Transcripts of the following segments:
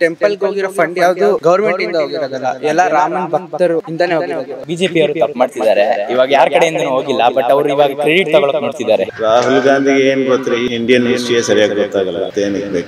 ಟೆಂಪಲ್ಗೆ ಹೋಗಿರೋ ಫಂಡ್ ಯಾವುದು ಗೌರ್ಮೆಂಟ್ ಇಂದ ಹೋಗಿರೋದಲ್ಲ, ಎಲ್ಲ ರಾಮನ್ ಭಕ್ತರು ಇಂದಾನೆ ಹೋಗಿರೋದು. ಬಿಜೆಪಿ ಅವರು ತಪ್ಪು ಮಾಡ್ತಿದ್ದಾರೆ. ಇವಾಗ ಯಾರ ಕಡೆಯಿಂದ ಹೋಗಿಲ್ಲ, ಬಟ್ ಅವ್ರು ಇವಾಗ ಕ್ರೆಡಿಟ್ ತಗೊಳಕ್ ನೋಡ್ತಿದ್ದಾರೆ. ರಾಹುಲ್ ಗಾಂಧಿಗೆ ಏನ್ ಗೊತ್ತ್ರಿ, ಇಂಡಿಯನ್ ಹಿಸ್ಟ್ರಿಯೇ ಸರಿಯಾಗಿ ಗೊತ್ತಾಗಲ್ಲ.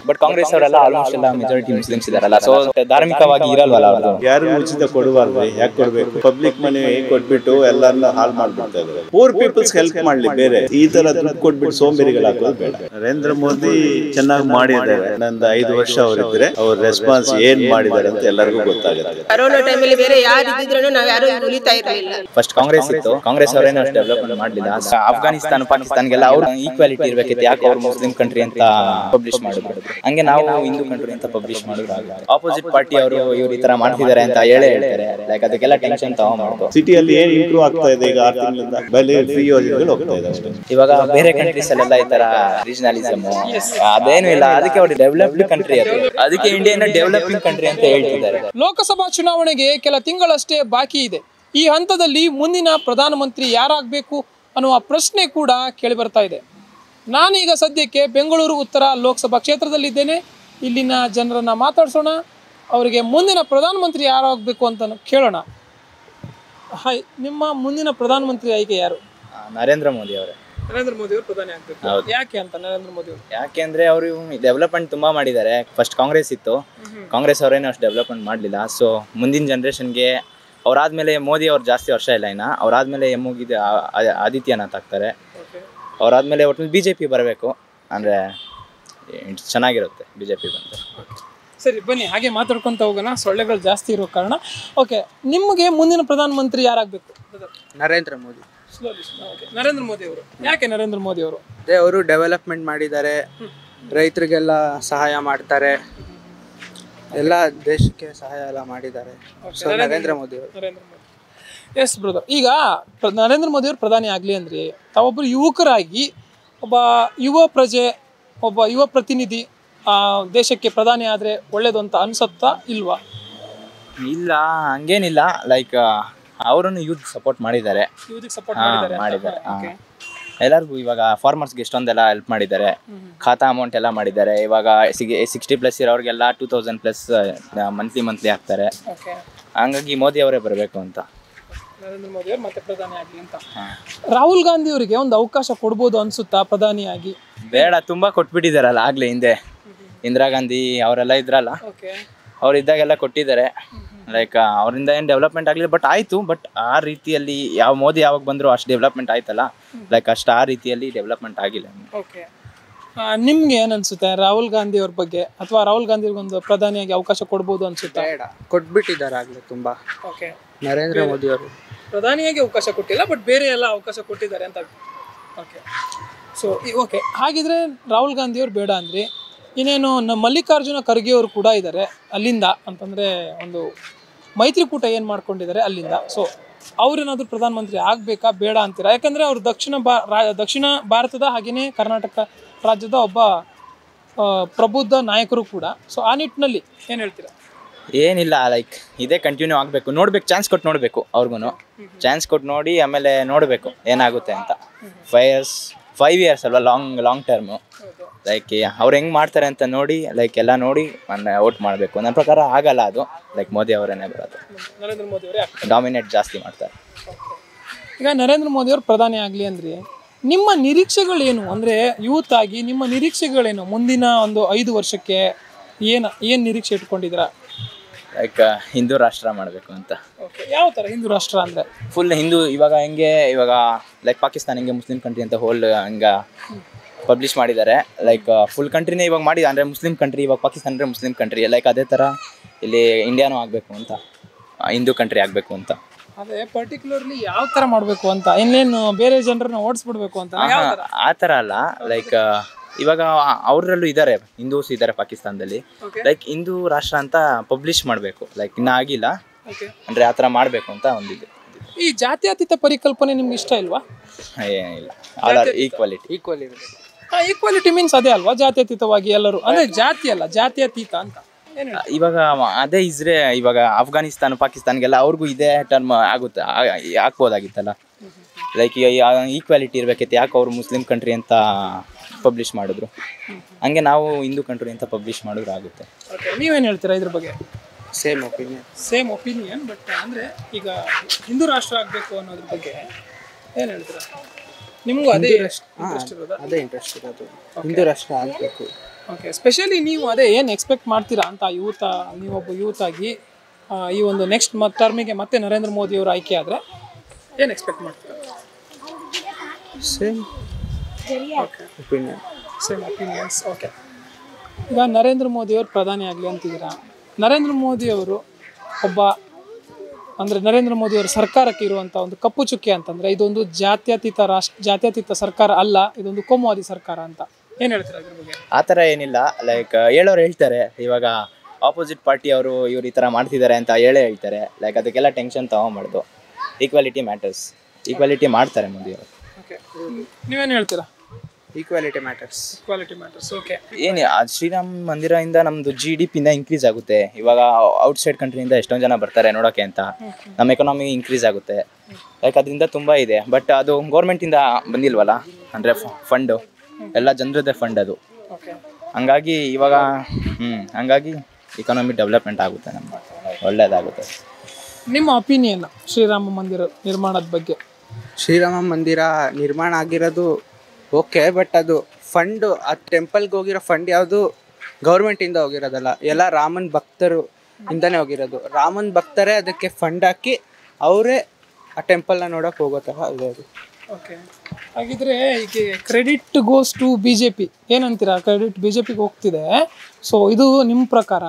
ಬಟ್ ಕಾಂಗ್ರೆಸ್ ಅವರೆಲ್ಲ ಆಲ್ಮೋಸ್ಟ್ ಎಲ್ಲ ಮೆಜಾರಿಟಿ ಮುಸ್ಲಿಮ್ಸ್ ಇದಾರಲ್ಲ, ಸೊ ಧಾರ್ಮಿಕವಾಗಿ ಇರಲ್ವಲ್ಲ ಅವರು. ಯಾರು ಉಚಿತ ಕೊಡಬಾರ್ದು, ಯಾಕೆ ಕೊಡ್ಬೇಕು? ಪಬ್ಲಿಕ್ ಮನಿ ಕೊಟ್ಬಿಟ್ಟು ಎಲ್ಲಾರನ್ನ ಹಾಳು ಮಾಡ್ಬಿಡ್ತಾ ಇದ್ದಾರೆ. ಪೂರ್ ಪೀಪಲ್ಸ್ ಹೆಲ್ಪ್ ಮಾಡ್ಲಿ, ಬೇರೆ ಈ ತರ ದುಡ್ಡು ಕೊಟ್ಬಿಟ್ಟು ಸೋಂಬೇರಿಗಳು ಹಾಕೋದು ಬೇಡ. ನರೇಂದ್ರ ಮೋದಿ ಚೆನ್ನಾಗಿ ಮಾಡಿದ್ದಾರೆ. ನಂದು 5 ವರ್ಷ ಅವರಿದ್ರೆ ಅವ್ರ ರೆಸ್ಪಾನ್ಸ್ ಏನ್ ಮಾಡಿದ್ದಾರೆ ಅಂತ ಎಲ್ಲರಿಗೂ ಗೊತ್ತಾಗುತ್ತೆ. ಕೊರೋನಾ ಟೈಮಲ್ಲಿ ಬೇರೆ ಯಾರು ಇದ್ದಿದ್ರು ನಾವ್ ಯಾರು ಉಳಿತಾ ಇರಲಿಲ್ಲ. ಫಸ್ಟ್ ಕಾಂಗ್ರೆಸ್ ಇತ್ತು, ಕಾಂಗ್ರೆಸ್ ಅವರೇನು ಅಷ್ಟು ಡೆವಲಪ್ಮೆಂಟ್ ಮಾಡಲಿಲ್ಲ. ಅಫ್ಘಾನಿಸ್ತಾನ ಪಾಕಿಸ್ತಾನ್ಗೆಲ್ಲ ಅವ್ರು ಈಕ್ವಾಲಿಟಿ ಇರ್ಬೇಕಿತ್ತು, ಯಾಕೆ ಅವ್ರು ಮುಸ್ಲಿಂ ಕಂಟ್ರಿ ಅಂತ ಪಬ್ಲಿಷ್ ಮಾಡಿದ್ರು. ಹಂಗೆ ನಾವು ಹಿಂದೂ ಕಂಟ್ರಿ ಅಂತ ಪಬ್ಲಿಷ್ ಮಾಡಿದ್ರು. ಆಪೋಸಿಟ್ ಪಾರ್ಟಿ ಅವರು ಇವ್ರು ಈ ತರ ಮಾಡ್ತಿದ್ದಾರೆ ಅಂತ ಹೇಳ್ತಾರೆ. ಲೈಕ್ ಅದಕ್ಕೆಲ್ಲ ಟೆನ್ಷನ್ ತಗೊಂಡ್ಬಿಟ್ಟು ಸಿಟಿಯಲ್ಲಿ ಏನ್ ಇಂಪ್ರೂವ್ ಆಗ್ತಾ ಇದೆ ಈಗ 6 ತಿಂಗಳಿಂದ ಬೆಲೆ ಫ್ರೀ ಯೋಜನೆಗಳು ಹೋಗ್ತಾ ಇದೆ ಅಷ್ಟೇ. ಇವಾಗ ಬೇರೆ ಕಂಟ್ರೀಸ್ ಅಲ್ಲೆಲ್ಲ ಈ ತರ ರೀಜನಲಿಸಮ್ ಅದೇನು ಇಲ್ಲ, ಅದಕ್ಕೆ ಅವ್ರು ಡೆವಲಪ್ಡ್ ಕಂಟ್ರಿ ಅದು, ಅದಕ್ಕೆ ಇಂಡಿಯಾನ ಡೆವಲಪಿಂಗ್ ಕಂಟ್ರಿ ಅಂತ ಹೇಳ್ತಿದ್ದಾರೆ. ಲೋಕಸಭಾ ಚುನಾವಣೆಗೆ ಕೆಲ ತಿಂಗಳಷ್ಟೇ ಬಾಕಿ ಇದೆ. ಈ ಹಂತದಲ್ಲಿ ಮುಂದಿನ ಪ್ರಧಾನಮಂತ್ರಿ ಯಾರಾಗಬೇಕು ಅನ್ನುವ ಪ್ರಶ್ನೆ ಕೂಡ ಕೇಳಿ ಬರ್ತಾ ಇದೆ. ನಾನೀಗ ಸದ್ಯಕ್ಕೆ ಬೆಂಗಳೂರು ಉತ್ತರ ಲೋಕಸಭಾ ಕ್ಷೇತ್ರದಲ್ಲಿದ್ದೇನೆ. ಇಲ್ಲಿನ ಜನರನ್ನ ಮಾತಾಡ್ಸೋಣ, ಅವರಿಗೆ ಮುಂದಿನ ಪ್ರಧಾನಮಂತ್ರಿ ಯಾರಾಗಬೇಕು ಅಂತ ಕೇಳೋಣ. ಹಾಯ್, ನಿಮ್ಮ ಮುಂದಿನ ಪ್ರಧಾನಮಂತ್ರಿ ಆಯ್ಕೆ ಯಾರು? ನರೇಂದ್ರ ಮೋದಿ ಅವರೇ. ನರೇಂದ್ರ ಮೋದಿ ಅವರು ಪ್ರಧಾನಿ ಆಗ್ಬೇಕು. ಯಾಕೆ ಅಂತ ನರೇಂದ್ರ ಮೋದಿ ಅವರು? ಯಾಕೆಂದ್ರೆ ಅವರು ಡೆವಲಪ್ಮೆಂಟ್ ತುಂಬಾ ಮಾಡಿದ್ದಾರೆ. ಫಸ್ಟ್ ಕಾಂಗ್ರೆಸ್ ಇತ್ತು, ಕಾಂಗ್ರೆಸ್ ಅವರೇನು ಅಷ್ಟು ಡೆವಲಪ್ಮೆಂಟ್ ಮಾಡಲಿಲ್ಲ. ಸೊ ಮುಂದಿನ ಜನ್ರೇಷನ್ಗೆ ಅವರಾದ್ಮೇಲೆ ಮೋದಿ ಅವ್ರು ಜಾಸ್ತಿ ವರ್ಷ ಇಲ್ಲ, ಇನ್ನು ಅವರಾದ್ಮೇಲೆ ಮುಗಿದ ಆದಿತ್ಯನಾಥ್ ಆಗ್ತಾರೆ. ಅವರಾದ್ಮೇಲೆ ಒಟ್ಟು ಬಿಜೆಪಿ ಬರಬೇಕು ಅಂದ್ರೆ ಚೆನ್ನಾಗಿರುತ್ತೆ ಬಿಜೆಪಿ ಬಂದರೆ. ಸರಿ, ಬನ್ನಿ ಹಾಗೆ ಮಾತಾಡ್ಕೊಂತ ಹೋಗೋಣ, ಸೊಳ್ಳೆಗಳು ಜಾಸ್ತಿ ಇರೋ ಕಾರಣ. ಓಕೆ, ನಿಮಗೆ ಮುಂದಿನ ಪ್ರಧಾನಮಂತ್ರಿ ಯಾರಾಗಬೇಕು? ನರೇಂದ್ರ ಮೋದಿ. ನರೇಂದ್ರ ಮೋದಿ ಅವರು. ಯಾಕೆ ನರೇಂದ್ರ ಮೋದಿ ಅವರು? ಅದೇ ಅವರು ಡೆವಲಪ್ಮೆಂಟ್ ಮಾಡಿದ್ದಾರೆ, ರೈತರಿಗೆಲ್ಲ ಸಹಾಯ ಮಾಡ್ತಾರೆ, ಎಲ್ಲ ದೇಶಕ್ಕೆ ಸಹಾಯ ಎಲ್ಲ ಮಾಡಿದ್ದಾರೆ. ಸೊ ನರೇಂದ್ರ ಮೋದಿ ಅವರು. ನರೇಂದ್ರ ಮೋದಿ. ಎಸ್ ಬ್ರದರ್, ಈಗ ನರೇಂದ್ರ ಮೋದಿ ಅವರು ಪ್ರಧಾನಿ ಆಗಲಿ ಅಂದರೆ ತಾವೊಬ್ಬರು ಯುವಕರಾಗಿ ಒಬ್ಬ ಯುವ ಪ್ರಜೆ, ಒಬ್ಬ ಯುವ ಪ್ರತಿನಿಧಿ ದೇಶಕ್ಕೆ ಪ್ರಧಾನಿ ಆದರೆ ಒಳ್ಳೇದು ಅಂತ ಅನ್ಸುತ್ತಾ ಇಲ್ವಾ? ಇಲ್ಲ, ಹಂಗೇನಿಲ್ಲ. ಲೈಕ್ ಅವರನ್ನು ಯೂತ್ ಸಪೋರ್ಟ್ ಮಾಡಿದ್ದಾರೆ. ಎಲ್ಲರಿಗೂ ಇವಾಗ ಫಾರ್ಮರ್ಸ್ಗೆ ಎಷ್ಟೊಂದೆಲ್ಲ ಹೆಲ್ಪ್ ಮಾಡಿದ್ದಾರೆ. ಖಾತಾ ಅಮೌಂಟ್ ಎಲ್ಲ ಮಾಡಿದ್ದಾರೆ. ಇವಾಗ 60+ ಇರೋರಿಗೆಲ್ಲ 2000+ ಮಂತ್ಲಿ ಹಾಕ್ತಾರೆ. ಹಂಗಾಗಿ ಮೋದಿ ಅವರೇ ಬರಬೇಕು ಅಂತ. ನರೇಂದ್ರ ಮೋದಿ ಅವರು ಮತ್ತೆ ಪ್ರಧಾನಿ ಆಗಲಿ ಅಂತ. ರಾಹುಲ್ ಗಾಂಧಿ ಅವರಿಗೆ ಒಂದು ಅವಕಾಶ ಕೊಡ್ಬೋದು ಅನ್ಸುತ್ತಾ ಪ್ರಧಾನಿಯಾಗಿ? ಬೇಡ, ತುಂಬಾ ಕೊಟ್ಬಿಟ್ಟಿದಾರಲ್ಲ ಆಗ್ಲೇ. ಹಿಂದೆ ಇಂದಿರಾ ಗಾಂಧಿ ಅವರೆಲ್ಲ ಇದ್ರಲ್ಲ, ಅವ್ರು ಇದ್ದಾಗೆಲ್ಲ ಕೊಟ್ಟಿದ್ದಾರೆ. ಲೈಕ್ ಅವರಿಂದ ಏನು ಡೆವಲಪ್ಮೆಂಟ್ ಆಗಲಿಲ್ಲ, ಬಟ್ ಆಯಿತು. ಬಟ್ ಆ ರೀತಿಯಲ್ಲಿ ಮೋದಿ ಯಾವಾಗ ಬಂದರೂ ಅಷ್ಟು ಡೆವಲಪ್ಮೆಂಟ್ ಆಯ್ತಲ್ಲ, ಲೈಕ್ ಅಷ್ಟು ಆ ರೀತಿಯಲ್ಲಿ ಡೆವಲಪ್ಮೆಂಟ್ ಆಗಿಲ್ಲ. ಓಕೆ, ನಿಮ್ಗೆ ಏನು ಅನ್ಸುತ್ತೆ ರಾಹುಲ್ ಗಾಂಧಿ ಅವ್ರ ಬಗ್ಗೆ? ಅಥವಾ ರಾಹುಲ್ ಗಾಂಧಿ ಒಂದು ಪ್ರಧಾನಿಯಾಗಿ ಅವಕಾಶ ಕೊಡ್ಬೋದು ಅನ್ಸುತ್ತೆ? ಬೇಡ, ಕೊಟ್ಬಿಟ್ಟಿದ್ದಾರೆ ಆಗಲೇ ತುಂಬಾ. ಓಕೆ, ನರೇಂದ್ರ ಮೋದಿ ಅವರು ಪ್ರಧಾನಿಯಾಗಿ ಅವಕಾಶ ಕೊಟ್ಟಿಲ್ಲ, ಬಟ್ ಬೇರೆ ಎಲ್ಲ ಅವಕಾಶ ಕೊಟ್ಟಿದ್ದಾರೆ ಅಂತ. ಓಕೆ, ಸೊ ಓಕೆ, ಹಾಗಿದ್ರೆ ರಾಹುಲ್ ಗಾಂಧಿ ಅವ್ರು ಬೇಡ ಅಂದರೆ ಇನ್ನೇನು ನಮ್ಮ ಮಲ್ಲಿಕಾರ್ಜುನ ಖರ್ಗೆ ಅವರು ಕೂಡ ಇದ್ದಾರೆ ಅಲ್ಲಿಂದ, ಅಂತಂದರೆ ಒಂದು ಮೈತ್ರಿಕೂಟ ಏನು ಮಾಡ್ಕೊಂಡಿದ್ದಾರೆ ಅಲ್ಲಿಂದ. ಸೊ ಅವ್ರೇನಾದರೂ ಪ್ರಧಾನಮಂತ್ರಿ ಆಗಬೇಕಾ ಬೇಡ ಅಂತೀರಾ? ಯಾಕಂದರೆ ಅವರು ದಕ್ಷಿಣ ಭಾರತದ ಹಾಗೆಯೇ ಕರ್ನಾಟಕ ರಾಜ್ಯದ ಒಬ್ಬ ಪ್ರಬುದ್ಧ ನಾಯಕರು ಕೂಡ. ಸೊ ಆ ನಿಟ್ಟಿನಲ್ಲಿ ಏನು ಹೇಳ್ತೀರಾ? ಏನಿಲ್ಲ, ಲೈಕ್ ಇದೇ ಕಂಟಿನ್ಯೂ ಆಗಬೇಕು. ನೋಡ್ಬೇಕು, ಚಾನ್ಸ್ ಕೊಟ್ಟು ನೋಡಬೇಕು. ಅವ್ರಿಗೂ ಚಾನ್ಸ್ ಕೊಟ್ಟು ನೋಡಿ ಆಮೇಲೆ ನೋಡಬೇಕು ಏನಾಗುತ್ತೆ ಅಂತ. 5 ಇಯರ್ಸ್ ಅಲ್ವಾ, ಲಾಂಗ್ ಟರ್ಮು. ಲೈಕ್ ಅವ್ರು ಹೆಂಗೆ ಮಾಡ್ತಾರೆ ಅಂತ ನೋಡಿ, ಲೈಕ್ ಎಲ್ಲ ನೋಡಿ ವೋಟ್ ಮಾಡಬೇಕು. ನನ್ನ ಪ್ರಕಾರ ಆಗಲ್ಲ ಅದು. ಲೈಕ್ ಮೋದಿ ಅವರೇನೆ ಬರೋದು. ನರೇಂದ್ರ ಮೋದಿ ಅವರೇ ಡಾಮಿನೇಟ್ ಜಾಸ್ತಿ ಮಾಡ್ತಾರೆ. ಈಗ ನರೇಂದ್ರ ಮೋದಿ ಅವರು ಪ್ರಧಾನಿ ಆಗಲಿ ಅಂದರೆ ನಿಮ್ಮ ನಿರೀಕ್ಷೆಗಳೇನು? ಅಂದರೆ ಯೂತ್ ಆಗಿ ನಿಮ್ಮ ನಿರೀಕ್ಷೆಗಳೇನು? ಮುಂದಿನ ಒಂದು 5 ವರ್ಷಕ್ಕೆ ಏನು ನಿರೀಕ್ಷೆ ಇಟ್ಕೊಂಡಿದ್ದೀರಾ? ಲೈಕ್ ಹಿಂದೂ ರಾಷ್ಟ್ರ ಮಾಡಬೇಕು ಅಂತ. ಯಾವ ಥರ ಹಿಂದೂ ರಾಷ್ಟ್ರ ಅಂದರೆ? ಫುಲ್ ಹಿಂದೂ. ಇವಾಗ ಲೈಕ್ ಪಾಕಿಸ್ತಾನ ಹೆಂಗೆ ಮುಸ್ಲಿಂ ಕಂಟ್ರಿ ಅಂತ ಹೋಲ್ ಹಂಗೆ ಪಬ್ಲಿಷ್ ಮಾಡಿದ್ದಾರೆ. ಲೈಕ್ ಫುಲ್ ಕಂಟ್ರಿನೇ ಇವಾಗ ಮಾಡಿದ ಅಂದರೆ ಮುಸ್ಲಿಂ ಕಂಟ್ರಿ. ಇವಾಗ ಪಾಕಿಸ್ತಾನ ಅಂದರೆ ಮುಸ್ಲಿಂ ಕಂಟ್ರಿ. ಲೈಕ್ ಅದೇ ಥರ ಇಲ್ಲಿ ಇಂಡಿಯಾನೂ ಆಗಬೇಕು ಅಂತ, ಹಿಂದೂ ಕಂಟ್ರಿ ಆಗಬೇಕು ಅಂತ. ಅದೇ ಪರ್ಟಿಕ್ಯುಲರ್ಲಿ ಯಾವ ಥರ ಮಾಡಬೇಕು ಅಂತ, ಇನ್ನೇನು ಬೇರೆ ಜನರನ್ನ ಓಡಿಸ್ಬಿಡ್ಬೇಕು ಅಂತ ಆ ಥರ ಅಲ್ಲ. ಲೈಕ್ ಇವಾಗ ಅವರಲ್ಲೂ ಇದ್ದಾರೆ, ಹಿಂದೂಸ್ ಇದ್ದಾರೆ ಪಾಕಿಸ್ತಾನದಲ್ಲಿ. ಲೈಕ್ ಹಿಂದೂ ರಾಷ್ಟ್ರ ಅಂತ ಪಬ್ಲಿಷ್ ಮಾಡಬೇಕು. ಲೈಕ್ ಇನ್ನೂ ಆಗಿಲ್ಲ ಅಂದರೆ ಆ ಥರ ಮಾಡಬೇಕು ಅಂತ ಒಂದಿದೆ. ಈ ಜಾತ್ಯತೀತ ಪರಿಕಲ್ಪನೆ ನಿಮ್ಗೆ ಇಷ್ಟ ಇಲ್ವಾ? ಏನಿಲ್ಲ, ಈಕ್ವಾಲಿಟಿ ಮೀನ್ಸ್ ಅದೇ ಅಲ್ವಾ? ಜಾತ್ಯತೀತವಾಗಿ ಎಲ್ಲರೂ ಅಂದರೆ ಜಾತಿ ಅಲ್ಲ, ಜಾತ್ಯತೀತ ಅಂತ. ಇವಾಗ ಅದೇ ಇವಾಗ ಅಫ್ಘಾನಿಸ್ತಾನ ಪಾಕಿಸ್ತಾನ್ಗೆಲ್ಲ ಅವ್ರಿಗೂ ಇದೇ ಟರ್ಮ್ ಹಾಕ್ಬೋದಾಗಿತ್ತಲ್ಲ. ಲೈಕ್ ಈಕ್ವಾಲಿಟಿ ಇರಬೇಕಿತ್ತು. ಯಾಕೆ ಅವರು ಮುಸ್ಲಿಂ ಕಂಟ್ರಿ ಅಂತ ಪಬ್ಲಿಷ್ ಮಾಡಿದ್ರು, ಹಂಗೆ ನಾವು ಹಿಂದೂ ಕಂಟ್ರಿ ಅಂತ ಪಬ್ಲಿಷ್ ಮಾಡಿದ್ರು ಆಗುತ್ತೆ. ಓಕೆ, ನೀವೇನು ಹೇಳ್ತೀರಾ ಇದ್ರ ಬಗ್ಗೆ? ಸೇಮ್ ಒಪಿನಿಯನ್, ಬಟ್ ಅಂದರೆ ಈಗ ಹಿಂದೂ ರಾಷ್ಟ್ರ ಆಗಬೇಕು ಅನ್ನೋದ್ರ ಬಗ್ಗೆ ಏನು ಹೇಳ್ತೀರಾ? ನಿಮಗೂ ಅದೇ ಇಂಟ್ರೆಸ್ಟ್ ಇರೋದಾ? ಅದೇ ಇಂಟ್ರೆಸ್ಟ್ ಇರೋದು, ಹಿಂದೂ ರಾಷ್ಟ್ರ ಆಗಬೇಕು. ಓಕೆ, ಸ್ಪೆಷಲಿ ನೀವು ಅದೇ ಏನು ಎಕ್ಸ್ಪೆಕ್ಟ್ ಮಾಡ್ತೀರಾ ಅಂತ ನೀವೊಬ್ಬ ಯೂತ್ ಆಗಿ ಈ ಒಂದು ನೆಕ್ಸ್ಟ್ ಟರ್ಮಿಗೆ ಮತ್ತೆ ನರೇಂದ್ರ ಮೋದಿ ಅವರು ಆಯ್ಕೆ ಆದರೆ ಏನು ಎಕ್ಸ್ಪೆಕ್ಟ್ ಮಾಡ್ತೀರಾ? Same opinions. ಓಕೆ, ಈಗ ನರೇಂದ್ರ ಮೋದಿ ಅವರು ಪ್ರಧಾನಿ ಆಗಲಿ ಅಂತಿದ್ದೀರಾ. ನರೇಂದ್ರ ಮೋದಿ ಅವರು ನರೇಂದ್ರ ಮೋದಿ ಅವರ ಸರ್ಕಾರಕ್ಕೆ ಇರುವಂಥ ಒಂದು ಕಪ್ಪು ಚುಕ್ಕೆ ಅಂತಂದರೆ ಇದೊಂದು ಜಾತ್ಯತೀತ ಸರ್ಕಾರ ಅಲ್ಲ, ಇದೊಂದು ಕೋಮುವಾದಿ ಸರ್ಕಾರ ಅಂತ ಏನು ಹೇಳ್ತೀರಾ ಅದ್ರ ಬಗ್ಗೆ? ಆ ಥರ ಏನಿಲ್ಲ, ಲೈಕ್ ಹೇಳೋರು ಹೇಳ್ತಾರೆ, ಇವಾಗ ಆಪೋಸಿಟ್ ಪಾರ್ಟಿ ಅವರು ಇವ್ರು ಈ ಥರ ಮಾಡ್ತಿದ್ದಾರೆ ಅಂತ ಹೇಳ್ತಾರೆ. ಲೈಕ್ ಅದಕ್ಕೆಲ್ಲ ಟೆನ್ಷನ್ ತೊಗೊಂಬಾರ್ದು. ಈಕ್ವಾಲಿಟಿ ಮ್ಯಾಟರ್ಸ್, ಈಕ್ವಾಲಿಟಿ ಮಾಡ್ತಾರೆ ಮೋದಿ ಅವರು. ಓಕೆ, ನೀವೇನು ಹೇಳ್ತೀರಾ? Equality matters. ಓಕೆ, ಏನು ಶ್ರೀರಾಮ ಮಂದಿರದಿಂದ ನಮ್ಮದು GDP ಇನ್ಕ್ರೀಸ್ ಆಗುತ್ತೆ. ಇವಾಗ ಔಟ್ಸೈಡ್ ಕಂಟ್ರಿಯಿಂದ ಎಷ್ಟೊಂದು ಜನ ಬರ್ತಾರೆ ನೋಡೋಕ್ಕೆ ಅಂತ, ನಮ್ಮ ಎಕನಾಮಿ ಇನ್ಕ್ರೀಸ್ ಆಗುತ್ತೆ. ಲೈಕ್ ಅದರಿಂದ ತುಂಬ ಇದೆ, ಬಟ್ ಅದು ಗೌರ್ಮೆಂಟಿಂದ ಬಂದಿಲ್ವಲ್ಲ, ಅಂದರೆ ಫಂಡು ಎಲ್ಲ ಜನರದ್ದೇ ಫಂಡ್ ಅದು. ಹಂಗಾಗಿ ಇವಾಗ ಹಂಗಾಗಿ ಎಕನಾಮಿ ಡೆವಲಪ್ಮೆಂಟ್ ಆಗುತ್ತೆ, ನಮ್ಗೆ ಒಳ್ಳೆಯದಾಗುತ್ತೆ. ನಿಮ್ಮ ಒಪಿನಿಯನ್ ಶ್ರೀರಾಮ ಮಂದಿರ ನಿರ್ಮಾಣದ ಬಗ್ಗೆ? ಶ್ರೀರಾಮ ಮಂದಿರ ನಿರ್ಮಾಣ ಆಗಿರೋದು ಓಕೆ, ಬಟ್ ಅದು ಫಂಡು, ಆ ಟೆಂಪಲ್ಗೆ ಹೋಗಿರೋ ಫಂಡ್ ಯಾವುದು ಗೌರ್ಮೆಂಟಿಂದ ಹೋಗಿರೋದಲ್ಲ, ಎಲ್ಲ ರಾಮನ ಭಕ್ತರು ಇಂದನೇ ಹೋಗಿರೋದು. ರಾಮನ ಭಕ್ತರೇ ಅದಕ್ಕೆ ಫಂಡ್ ಹಾಕಿ ಅವರೇ ಆ ಟೆಂಪಲ್ನ ನೋಡೋಕೆ ಹೋಗೋ ಥರ ಇದೆ ಅದು. ಓಕೆ, ಹಾಗಿದ್ರೆ ಈಗ ಕ್ರೆಡಿಟ್ ಗೋಸ್ ಟು BJP ಏನಂತೀರಾ? ಕ್ರೆಡಿಟ್ BJPಗೆ ಹೋಗ್ತಿದೆ. ಸೊ ಇದು ನಿಮ್ಮ ಪ್ರಕಾರ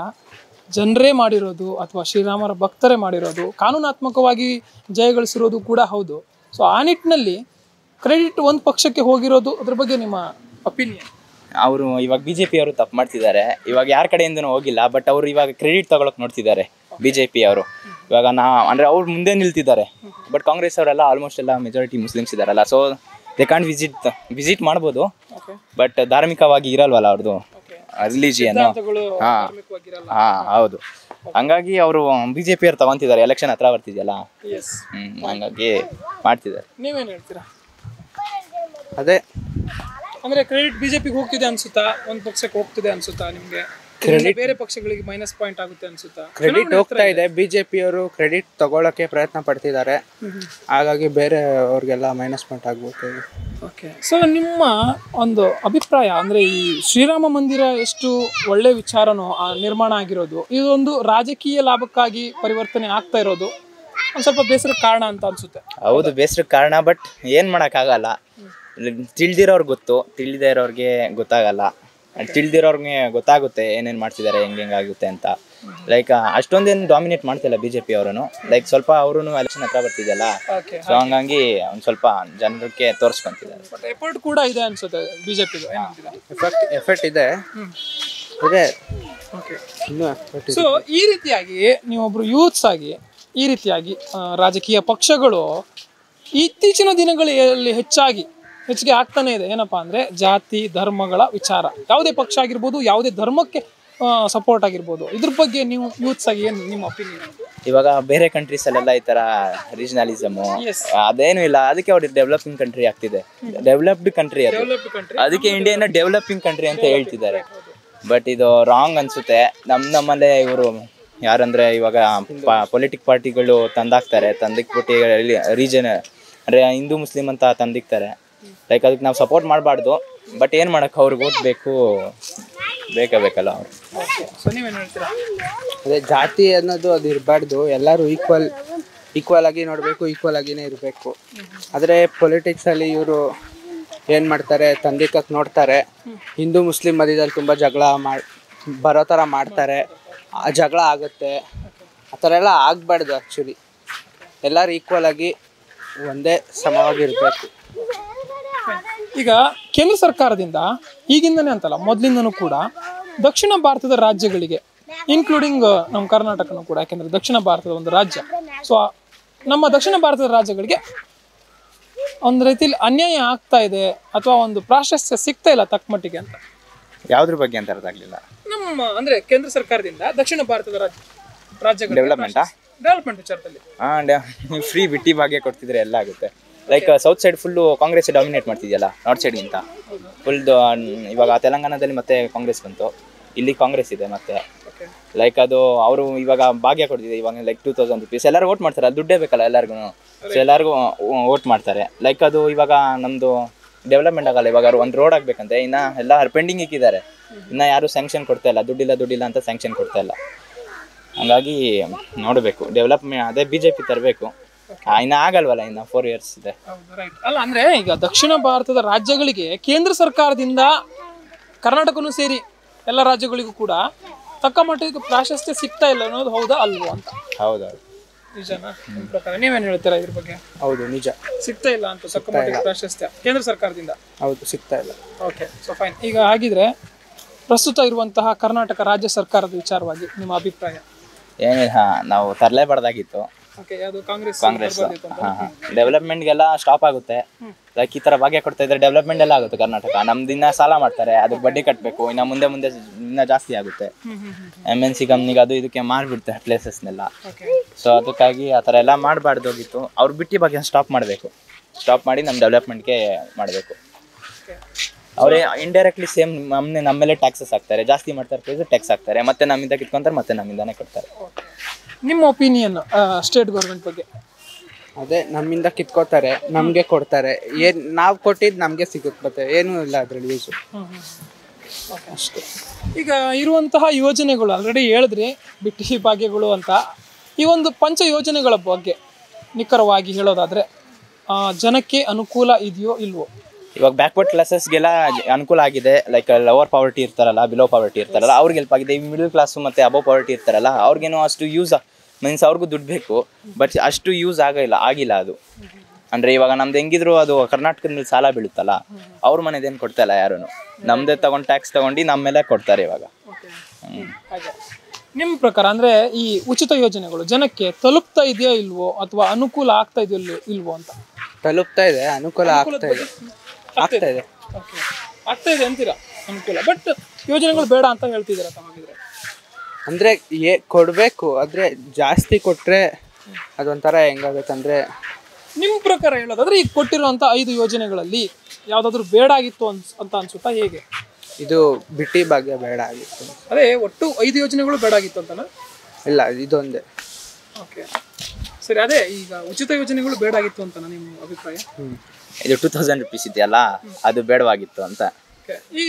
ಜನರೇ ಮಾಡಿರೋದು ಅಥವಾ ಶ್ರೀರಾಮರ ಭಕ್ತರೇ ಮಾಡಿರೋದು, ಕಾನೂನಾತ್ಮಕವಾಗಿ ಜಯಗಳಿಸಿರೋದು ಕೂಡ ಹೌದು. ಸೊ ಆ ನಿಟ್ಟಿನಲ್ಲಿ ಕ್ರೆಡಿಟ್ ಒಂದು ಪಕ್ಷಕ್ಕೆ ಹೋಗಿರೋದು, ಅದ್ರ ಬಗ್ಗೆ ನಿಮ್ಮ ಒಪಿನಿಯನ್? ಅವರು ಇವಾಗ BJP ಅವರು ತಪ್ಪು ಮಾಡ್ತಿದ್ದಾರೆ. ಇವಾಗ ಯಾರ ಕಡೆಯಿಂದನೂ ಹೋಗಿಲ್ಲ, ಬಟ್ ಅವರು ಇವಾಗ ಕ್ರೆಡಿಟ್ ತಗೊಳಕ್ಕೆ ನೋಡ್ತಿದ್ದಾರೆ BJP ಅವರು. ಇವಾಗ ಅಂದರೆ ಅವ್ರು ಮುಂದೆ ನಿಲ್ತಿದ್ದಾರೆ, ಬಟ್ ಕಾಂಗ್ರೆಸ್ ಅವರೆಲ್ಲ ಆಲ್ಮೋಸ್ಟ್ ಎಲ್ಲ ಮೆಜಾರಿಟಿ ಮುಸ್ಲಿಮ್ಸ್ ಇದ್ದಾರಲ್ಲ, ಸೊ ದೇ ಕಾಂಟ್ ವಿಸಿಟ್ ಮಾಡ್ಬೋದು, ಬಟ್ ಧಾರ್ಮಿಕವಾಗಿ ಇರಲ್ವಲ್ಲ ಅವ್ರದ್ದು ರಿಲಿಜಿಯನ್. ಹೌದು. ಹಂಗಾಗಿ ಅವರು BJP ಅವ್ರು ತಗೊಂತಿದ್ದಾರೆ, ಎಲೆಕ್ಷನ್ ಹತ್ರ ಬರ್ತಿದೆಯಲ್ಲ, ಹಂಗಾಗಿ ಮಾಡ್ತಿದ್ದಾರೆ. ನೀವೇನು ಹೇಳ್ತೀರಾ? ಅದೇ ಅಂದರೆ ಕ್ರೆಡಿಟ್ BJPಗೆ ಹೋಗ್ತಿದೆ ಅನ್ಸುತ್ತಾ, ಒಂದು ಪಕ್ಷಕ್ಕೆ ಹೋಗ್ತಿದೆ ಅನ್ಸುತ್ತಾ ನಿಮಗೆ? ಬೇರೆ ಪಕ್ಷಗಳಿಗೆ ಮೈನಸ್ ಪಾಯಿಂಟ್ ಆಗುತ್ತೆ ಅನ್ಸುತ್ತಾ? ಕ್ರೆಡಿಟ್ ಹೋಗ್ತಾ ಇದೆ, BJP ಅವರು ಕ್ರೆಡಿಟ್ ತಗೊಳ್ಳೋಕೆ ಪ್ರಯತ್ನ ಪಡ್ತಿದ್ದಾರೆ, ಹಾಗಾಗಿ ಬೇರೆ ಅವ್ರಿಗೆಲ್ಲ ಮೈನಸ್ ಪಾಯಿಂಟ್ ಆಗ್ಬೋದು. ಓಕೆ, ಸೊ ನಿಮ್ಮ ಒಂದು ಅಭಿಪ್ರಾಯ ಅಂದರೆ ಈ ಶ್ರೀರಾಮ ಮಂದಿರ ಎಷ್ಟು ಒಳ್ಳೆ ವಿಚಾರನೋ ನಿರ್ಮಾಣ ಆಗಿರೋದು, ಇದೊಂದು ರಾಜಕೀಯ ಲಾಭಕ್ಕಾಗಿ ಪರಿವರ್ತನೆ ಆಗ್ತಾ ಇರೋದು ಒಂದು ಸ್ವಲ್ಪ ಬೇಸರಕ್ಕೆ ಕಾರಣ ಅಂತ ಅನ್ಸುತ್ತೆ. ಹೌದು, ಬೇಸರಕ್ಕೆ ಕಾರಣ, ಬಟ್ ಏನು ಮಾಡೋಕ್ಕಾಗಲ್ಲ. ತಿಳಿದಿರೋರ್ಗೆ ಗೊತ್ತು, ತಿಳಿದೇ ಇರೋರಿಗೆ ಗೊತ್ತಾಗಲ್ಲ. ತಿಳಿದಿರೋರ್ಗೆ ಗೊತ್ತಾಗುತ್ತೆ ಏನೇನು ಮಾಡ್ತಿದ್ದಾರೆ, ಹೆಂಗಾಗುತ್ತೆ ಅಂತ. ಲೈಕ್ ಅಷ್ಟೊಂದೇನು ಡಾಮಿನೇಟ್ ಮಾಡ್ತಿಲ್ಲ BJP ಅವರೂ. ಲೈಕ್ ಸ್ವಲ್ಪ ಅವರು ಎಲೆಕ್ಷನ್ ಹತ್ರ ಬರ್ತಿದೆಯಲ್ಲ, ಸೊ ಹಂಗಾಗಿ ಒಂದು ಸ್ವಲ್ಪ ಜನರಿಗೆ ತೋರಿಸ್ಕೊಂತಿದ್ದಾರೆ. ಎಫರ್ಟ್ ಕೂಡ ಇದೆ ಅನ್ಸುತ್ತೆ BJPದು. ಎಫೆಕ್ಟ್ ಇದೆ. ಅದೇ ಸೊ ಈ ರೀತಿಯಾಗಿ ನೀವೊಬ್ರು ಯೂತ್ಸ್ ಆಗಿ ಈ ರೀತಿಯಾಗಿ ರಾಜಕೀಯ ಪಕ್ಷಗಳು ಇತ್ತೀಚಿನ ದಿನಗಳಲ್ಲಿ ಹೆಚ್ಚಿಗೆ ಆಗ್ತಾನೆ ಇದೆ. ಏನಪ್ಪಾ ಅಂದರೆ ಜಾತಿ ಧರ್ಮಗಳ ವಿಚಾರ, ಯಾವುದೇ ಪಕ್ಷ ಆಗಿರ್ಬೋದು, ಯಾವುದೇ ಧರ್ಮಕ್ಕೆ ಸಪೋರ್ಟ್ ಆಗಿರ್ಬೋದು, ಇದ್ರ ಬಗ್ಗೆ ನೀವು ಯೂತ್ಸ್ ಆಗಿ ಏನು ನಿಮ್ಮ ಒಪಿನಿಯನ್? ಇವಾಗ ಬೇರೆ ಕಂಟ್ರೀಸಲ್ಲೆಲ್ಲ ಈ ಥರ ರೀಜನಲಿಸಮು ಅದೇನು ಇಲ್ಲ, ಅದಕ್ಕೆ ಅವ್ರಿಗೆ ಡೆವಲಪಿಂಗ್ ಕಂಟ್ರಿ ಆಗ್ತಿದೆ. ಡೆವಲಪ್ಡ್ ಕಂಟ್ರಿ ಅದು, ಅದಕ್ಕೆ ಇಂಡಿಯಾನ ಡೆವಲಪಿಂಗ್ ಕಂಟ್ರಿ ಅಂತ ಹೇಳ್ತಿದ್ದಾರೆ. ಬಟ್ ಇದು ರಾಂಗ್ ಅನಿಸುತ್ತೆ. ನಮ್ಮಲ್ಲೇ ಇವರು ಯಾರಂದರೆ ಇವಾಗ ಪೊಲಿಟಿಕ್ ಪಾರ್ಟಿಗಳು ತಂದಿಕ್ಬಿಟ್ಟು ರೀಜನ್ ಅಂದರೆ ಹಿಂದೂ ಮುಸ್ಲಿಮ್ ಅಂತ ತಂದಿಕ್ತಾರೆ. ಲೈಕ್ ಅದಕ್ಕೆ ನಾವು ಸಪೋರ್ಟ್ ಮಾಡಬಾರ್ದು, ಬಟ್ ಏನು ಮಾಡೋಕ್ಕೆ ಅವ್ರಿಗೆ ಓಟ್ ಬೇಕಲ್ಲ ಅವರು. ಅದೇ ಜಾತಿ ಅನ್ನೋದು ಅದು ಇರಬಾರ್ದು, ಎಲ್ಲರೂ ಈಕ್ವಲ್ ಆಗಿ ನೋಡಬೇಕು, ಈಕ್ವಲ್ ಆಗಿನೇ ಇರಬೇಕು. ಆದರೆ ಪೊಲಿಟಿಕ್ಸಲ್ಲಿ ಇವರು ಏನು ಮಾಡ್ತಾರೆ, ತಂದಿಕ್ಕಕ್ಕೆ ನೋಡ್ತಾರೆ. ಹಿಂದೂ ಮುಸ್ಲಿಂ ಮಧ್ಯದಲ್ಲಿ ತುಂಬ ಜಗಳ ಬರೋ ಥರ ಮಾಡ್ತಾರೆ, ಆ ಜಗಳ ಆಗುತ್ತೆ. ಆ ಥರ ಎಲ್ಲ ಆಗಬಾರ್ದು. ಆ್ಯಕ್ಚುಲಿ ಎಲ್ಲರೂ ಈಕ್ವಲ್ ಆಗಿ ಒಂದೇ ಸಮವಾಗಿರಬೇಕು. ಈಗ ಕೇಂದ್ರ ಸರ್ಕಾರದಿಂದ ಈಗಿಂದನೇ ಅಂತಲ್ಲ, ಮೊದಲಿಂದನೂ ಕೂಡ ದಕ್ಷಿಣ ಭಾರತದ ರಾಜ್ಯಗಳಿಗೆ, ಇನ್ಕ್ಲೂಡಿಂಗ್ ನಮ್ಮ ಕರ್ನಾಟಕನೂ ಕೂಡ, ಯಾಕೆಂದರೆ ದಕ್ಷಿಣ ಭಾರತದ ಒಂದು ರಾಜ್ಯ. ಸೊ ನಮ್ಮ ದಕ್ಷಿಣ ಭಾರತದ ರಾಜ್ಯಗಳಿಗೆ ಒಂದು ರೀತಿಯಲ್ಲಿ ಅನ್ಯಾಯ ಆಗ್ತಾ ಇದೆ ಅಥವಾ ಒಂದು ಪ್ರಾಶಸ್ತ್ಯ ಸಿಗ್ತಾ ಇಲ್ಲ ತಕ್ಕ ಮಟ್ಟಿಗೆ ಅಂತ. ಯಾವುದ್ರ ಬಗ್ಗೆ ಅಂತ ಅರ್ಥ ಆಗಲಿಲ್ಲ. ನಮ್ಮ ಅಂದರೆ ಕೇಂದ್ರ ಸರ್ಕಾರದಿಂದ ದಕ್ಷಿಣ ಭಾರತದ ರಾಜ್ಯಗಳ ಡೆವಲಪ್ಮೆಂಟ್ ವಿಚಾರದಲ್ಲಿ ಫ್ರೀ ಬಿಟ್ಟಿ ಭಾಗ್ಯ ಕೊಡ್ತಿದ್ರೆ ಎಲ್ಲ ಆಗುತ್ತೆ. Like south side full Congress dominate ಮಾಡ್ತಿದೆಯಲ್ಲ ನಾರ್ತ್ ಸೈಡ್ಗಿಂತ ಫುಲ್. ಇವಾಗ ತೆಲಂಗಾಣದಲ್ಲಿ ಮತ್ತೆ ಕಾಂಗ್ರೆಸ್ ಬಂತು, ಇಲ್ಲಿ ಕಾಂಗ್ರೆಸ್ ಇದೆ ಮತ್ತೆ. ಲೈಕ್ ಅದು ಅವರು ಇವಾಗ ಭಾಗ್ಯ ಕೊಡ್ತಿದೆ ಇವಾಗ ಲೈಕ್ 2000 ರೂಪೀಸ್. ಎಲ್ಲರೂ ವೋಟ್ ಮಾಡ್ತಾರೆ, ಅದು ದುಡ್ಡೇ ಬೇಕಲ್ಲ ಎಲ್ಲರಿಗೂ. ಸೊ ಎಲ್ಲರಿಗೂ ವೋಟ್ ಮಾಡ್ತಾರೆ. ಲೈಕ್ ಅದು ಇವಾಗ ನಮ್ಮದು ಡೆವಲಪ್ಮೆಂಟ್ ಆಗಲ್ಲ. ಇವಾಗ ಒಂದು ರೋಡ್ ಆಗಬೇಕಂತೆ ಇನ್ನು ಎಲ್ಲ ಪೆಂಡಿಂಗ್ ಇಕ್ಕಿದ್ದಾರೆ. ಇನ್ನು ಯಾರು ಸ್ಯಾಂಕ್ಷನ್ ಕೊಡ್ತಾ ಇಲ್ಲ, ದುಡ್ಡಿಲ್ಲ ಅಂತ ಸ್ಯಾಂಕ್ಷನ್ ಕೊಡ್ತಾ ಇಲ್ಲ. ಹಂಗಾಗಿ ನೋಡಬೇಕು ಡೆವಲಪ್ಮೆಂಟ್. ಅದೇ BJP ತರಬೇಕು. ಇನ್ನು ಆಗಲ್ವಲ್ಲ, ಇನ್ನು 4 years ಇದೆ. ಅಲ್ಲ ಅಂದ್ರೆ ಈಗ ದಕ್ಷಿಣ ಭಾರತದ ರಾಜ್ಯಗಳಿಗೆ ಕೇಂದ್ರ ಸರ್ಕಾರದಿಂದ ಕರ್ನಾಟಕನೂ ಸೇರಿ ಎಲ್ಲ ರಾಜ್ಯಗಳಿಗೂ ಕೂಡ ತಕ್ಕ ಮಟ್ಟಿಗೆ ಪ್ರಾಶಸ್ತ್ಯ ಸಿಗ್ತಾ ಇಲ್ಲ ಅನ್ನೋದು ಹೌದಾ ಅಲ್ವೋ ಅಂತ? ಹೌದೌದು, ನಿಜನಾ? ನಿಮ್ಮ ಪ್ರಕಾರ ನೀವೇನು ಹೇಳ್ತೀರಾ ಇದ್ರ ಬಗ್ಗೆ? ಹೌದು, ನಿಜ. ಸಿಗ್ತಾ ಇಲ್ಲ ಅಂತ ತಕ್ಕ ಮಟ್ಟಿಗೆ ಪ್ರಾಶಸ್ತ್ಯ ಕೇಂದ್ರ ಸರ್ಕಾರದಿಂದ? ಹೌದು, ಸಿಗ್ತಾ ಇಲ್ಲ. Okay, so fine. ಈಗ ಹಾಗಿದ್ರೆ ಪ್ರಸ್ತುತ ಇರುವಂತಹ ಕರ್ನಾಟಕ ರಾಜ್ಯ ಸರ್ಕಾರದ ವಿಚಾರವಾಗಿ ನಿಮ್ಮ ಅಭಿಪ್ರಾಯ? ಏನಿಲ್ಲ, ನಾವು ತರಲೇಬಾರ್ದಾಗಿತ್ತು. ಓಕೆ, ಯಾವುದು ಕಾಂಗ್ರೆಸ್ ಡೆವಲಪ್ಮೆಂಟ್ಗೆಲ್ಲ ಸ್ಟಾಪ್ ಆಗುತ್ತೆ. ಲೈಕ್ ಈ ಥರ ಭಾಗ್ಯ ಕೊಡ್ತಾ ಇದ್ರೆ ಡೆವಲಪ್ಮೆಂಟ್ ಎಲ್ಲ ಆಗುತ್ತೆ ಕರ್ನಾಟಕ. ನಮ್ದು ಇನ್ನ ಸಾಲ ಮಾಡ್ತಾರೆ, ಅದಕ್ಕೆ ಬಡ್ಡಿ ಕಟ್ಟಬೇಕು. ಇನ್ನು ಮುಂದೆ ಇನ್ನೂ ಜಾಸ್ತಿ ಆಗುತ್ತೆ. MNC ಕಂಪ್ನಿಗೆ ಅದು ಇದಕ್ಕೆ ಮಾರ್ಬಿಡ್ತಾರೆ ಪ್ಲೇಸಸ್ನೆಲ್ಲ. ಸೊ ಅದಕ್ಕಾಗಿ ಆ ಥರ ಎಲ್ಲ ಮಾಡಬಾರ್ದೋಗಿತ್ತು. ಅವ್ರು ಬಿಟ್ಟು ಬಗ್ಗೆ ಸ್ಟಾಪ್ ಮಾಡಬೇಕು. ಸ್ಟಾಪ್ ಮಾಡಿ ನಮ್ಮ ಡೆವಲಪ್ಮೆಂಟ್ಗೆ ಮಾಡಬೇಕು. ಅವರೇ ಇಂಡೈರೆಕ್ಟ್ಲಿ ಸೇಮ್ ನಮ್ಮ ಮೇಲೆ ಟ್ಯಾಕ್ಸಸ್ ಹಾಕ್ತಾರೆ. ಜಾಸ್ತಿ ಮಾಡ್ತಾರೆ, ಟ್ಯಾಕ್ಸ್ ಹಾಕ್ತಾರೆ, ಮತ್ತೆ ನಮ್ಮಿಂದ ಕಿತ್ಕೊಂತಾರೆ, ಮತ್ತೆ ನಮ್ಮಿಂದಾನೇ ಕೊಡ್ತಾರೆ. ನಿಮ್ಮ ಒಪಿನಿಯನ್ ಸ್ಟೇಟ್ ಗೌರ್ಮೆಂಟ್ ಬಗ್ಗೆ? ಅದೇ, ನಮ್ಮಿಂದ ಕಿತ್ಕೋತಾರೆ, ನಮಗೆ ಕೊಡ್ತಾರೆ. ಏನು ನಾವು ಕೊಟ್ಟಿದ್ದು ನಮಗೆ ಸಿಗುತ್ತೆ, ಮತ್ತೆ ಏನೂ ಇಲ್ಲ ಅದರಲ್ಲಿ ಯೂಸು. ಅಷ್ಟೇ. ಈಗ ಇರುವಂತಹ ಯೋಜನೆಗಳು ಆಲ್ರೆಡಿ ಹೇಳಿದ್ರಿ, ಬಿಟ್ಟಿ ಭಾಗ್ಯಗಳು ಅಂತ. ಈ ಒಂದು ಪಂಚ ಯೋಜನೆಗಳ ಬಗ್ಗೆ ನಿಖರವಾಗಿ ಹೇಳೋದಾದರೆ ಜನಕ್ಕೆ ಅನುಕೂಲ ಇದೆಯೋ ಇಲ್ವೋ? ಇವಾಗ ಬ್ಯಾಕ್ವರ್ಡ್ ಕ್ಲಾಸಸ್ಗೆಲ್ಲ ಅನುಕೂಲ ಆಗಿದೆ. ಲೈಕ್ ಲವರ್ ಪಾವರ್ಟಿ ಇರ್ತಾರಲ್ಲ, ಬಿಲೋ ಪಾವರ್ಟಿ ಇರ್ತಾರಲ್ಲ, ಅವ್ರಿಗೆ ಹೆಲ್ಪ್ ಆಗಿದೆ. ಈ ಮಿಡಲ್ ಕ್ಲಾಸು ಮತ್ತು ಅಬೋ ಪಾವರ್ಟಿ ಇರ್ತಾರಲ್ಲ, ಅವ್ರಿಗೇನೋ ಅಷ್ಟು ಯೂಸ್ ಮೀನ್ಸ್ ಅವ್ರಿಗೂ ದುಡ್ಡು ಬೇಕು, ಬಟ್ ಅಷ್ಟು ಯೂಸ್ ಆಗಿಲ್ಲ ಅದು. ಅಂದರೆ ಇವಾಗ ನಮ್ದು ಹೆಂಗಿದ್ರು ಅದು ಕರ್ನಾಟಕದ ಮೇಲೆ ಸಾಲ ಬೀಳುತ್ತಲ್ಲ, ಅವ್ರ ಮನೆದೇನು ಕೊಡ್ತಾ ಇಲ್ಲ ಯಾರೂ. ನಮ್ಮದೇ ತೊಗೊಂಡು ಟ್ಯಾಕ್ಸ್ ತೊಗೊಂಡು ನಮ್ಮ ಮೇಲೆ ಕೊಡ್ತಾರೆ ಇವಾಗ. ನಿಮ್ಮ ಪ್ರಕಾರ ಅಂದರೆ ಈ ಉಚಿತ ಯೋಜನೆಗಳು ಜನಕ್ಕೆ ತಲುಪ್ತಾ ಇದೆಯೋ ಇಲ್ವೋ, ಅಥವಾ ಅನುಕೂಲ ಆಗ್ತಾ ಇದೆಯೋ ಇಲ್ವೋ ಅಂತ? ತಲುಪ್ತಾ ಇದೆ, ಅನುಕೂಲ ಆಗ್ತಾ ಇದೆ. ಆಗ್ತಾ ಇದೆ ಅಂತೀರಾ ಅನುಕೂಲ, ಬಟ್ ಯೋಜನೆಗಳು ಬೇಡ ಅಂತ ಹೇಳ್ತಿದ್ದೀರಾ ತಾವಾಗಿದ್ರೆ? ಅಂದರೆ ಕೊಡಬೇಕು, ಆದರೆ ಜಾಸ್ತಿ ಕೊಟ್ಟರೆ ಅದೊಂಥರ ಹೆಂಗಾಗುತ್ತಂದರೆ, ನಿಮ್ಮ ಪ್ರಕಾರ ಹೇಳೋದಾದ್ರೆ ಈಗ ಕೊಟ್ಟಿರುವಂಥ 5 ಯೋಜನೆಗಳಲ್ಲಿ ಯಾವುದಾದ್ರೂ ಬೇಡ ಆಗಿತ್ತು ಅಂತ ಅನ್ಸುತ್ತಾ, ಹೇಗೆ? ಇದು ಬಿಟ್ಟಿ ಭಾಗ್ಯ ಬೇಡ ಆಗಿತ್ತು. ಅದೇ ಒಟ್ಟು 5 ಯೋಜನೆಗಳು ಬೇಡ ಆಗಿತ್ತು ಅಂತನಾ? ಇಲ್ಲ, ಇದೊಂದೇ. ಓಕೆ, ಸರಿ. ಅದೇ ಈಗ ಉಚಿತ ಯೋಜನೆಗಳು ಬೇಡ ಆಗಿತ್ತು ಅಂತನಾ ನಿಮ್ಮ ಅಭಿಪ್ರಾಯ? ಇದು 2000 ರೂಪೀಸ್ ಇದೆಯಲ್ಲ, ಅದು ಬೇಡವಾಗಿತ್ತು ಅಂತ. ಈ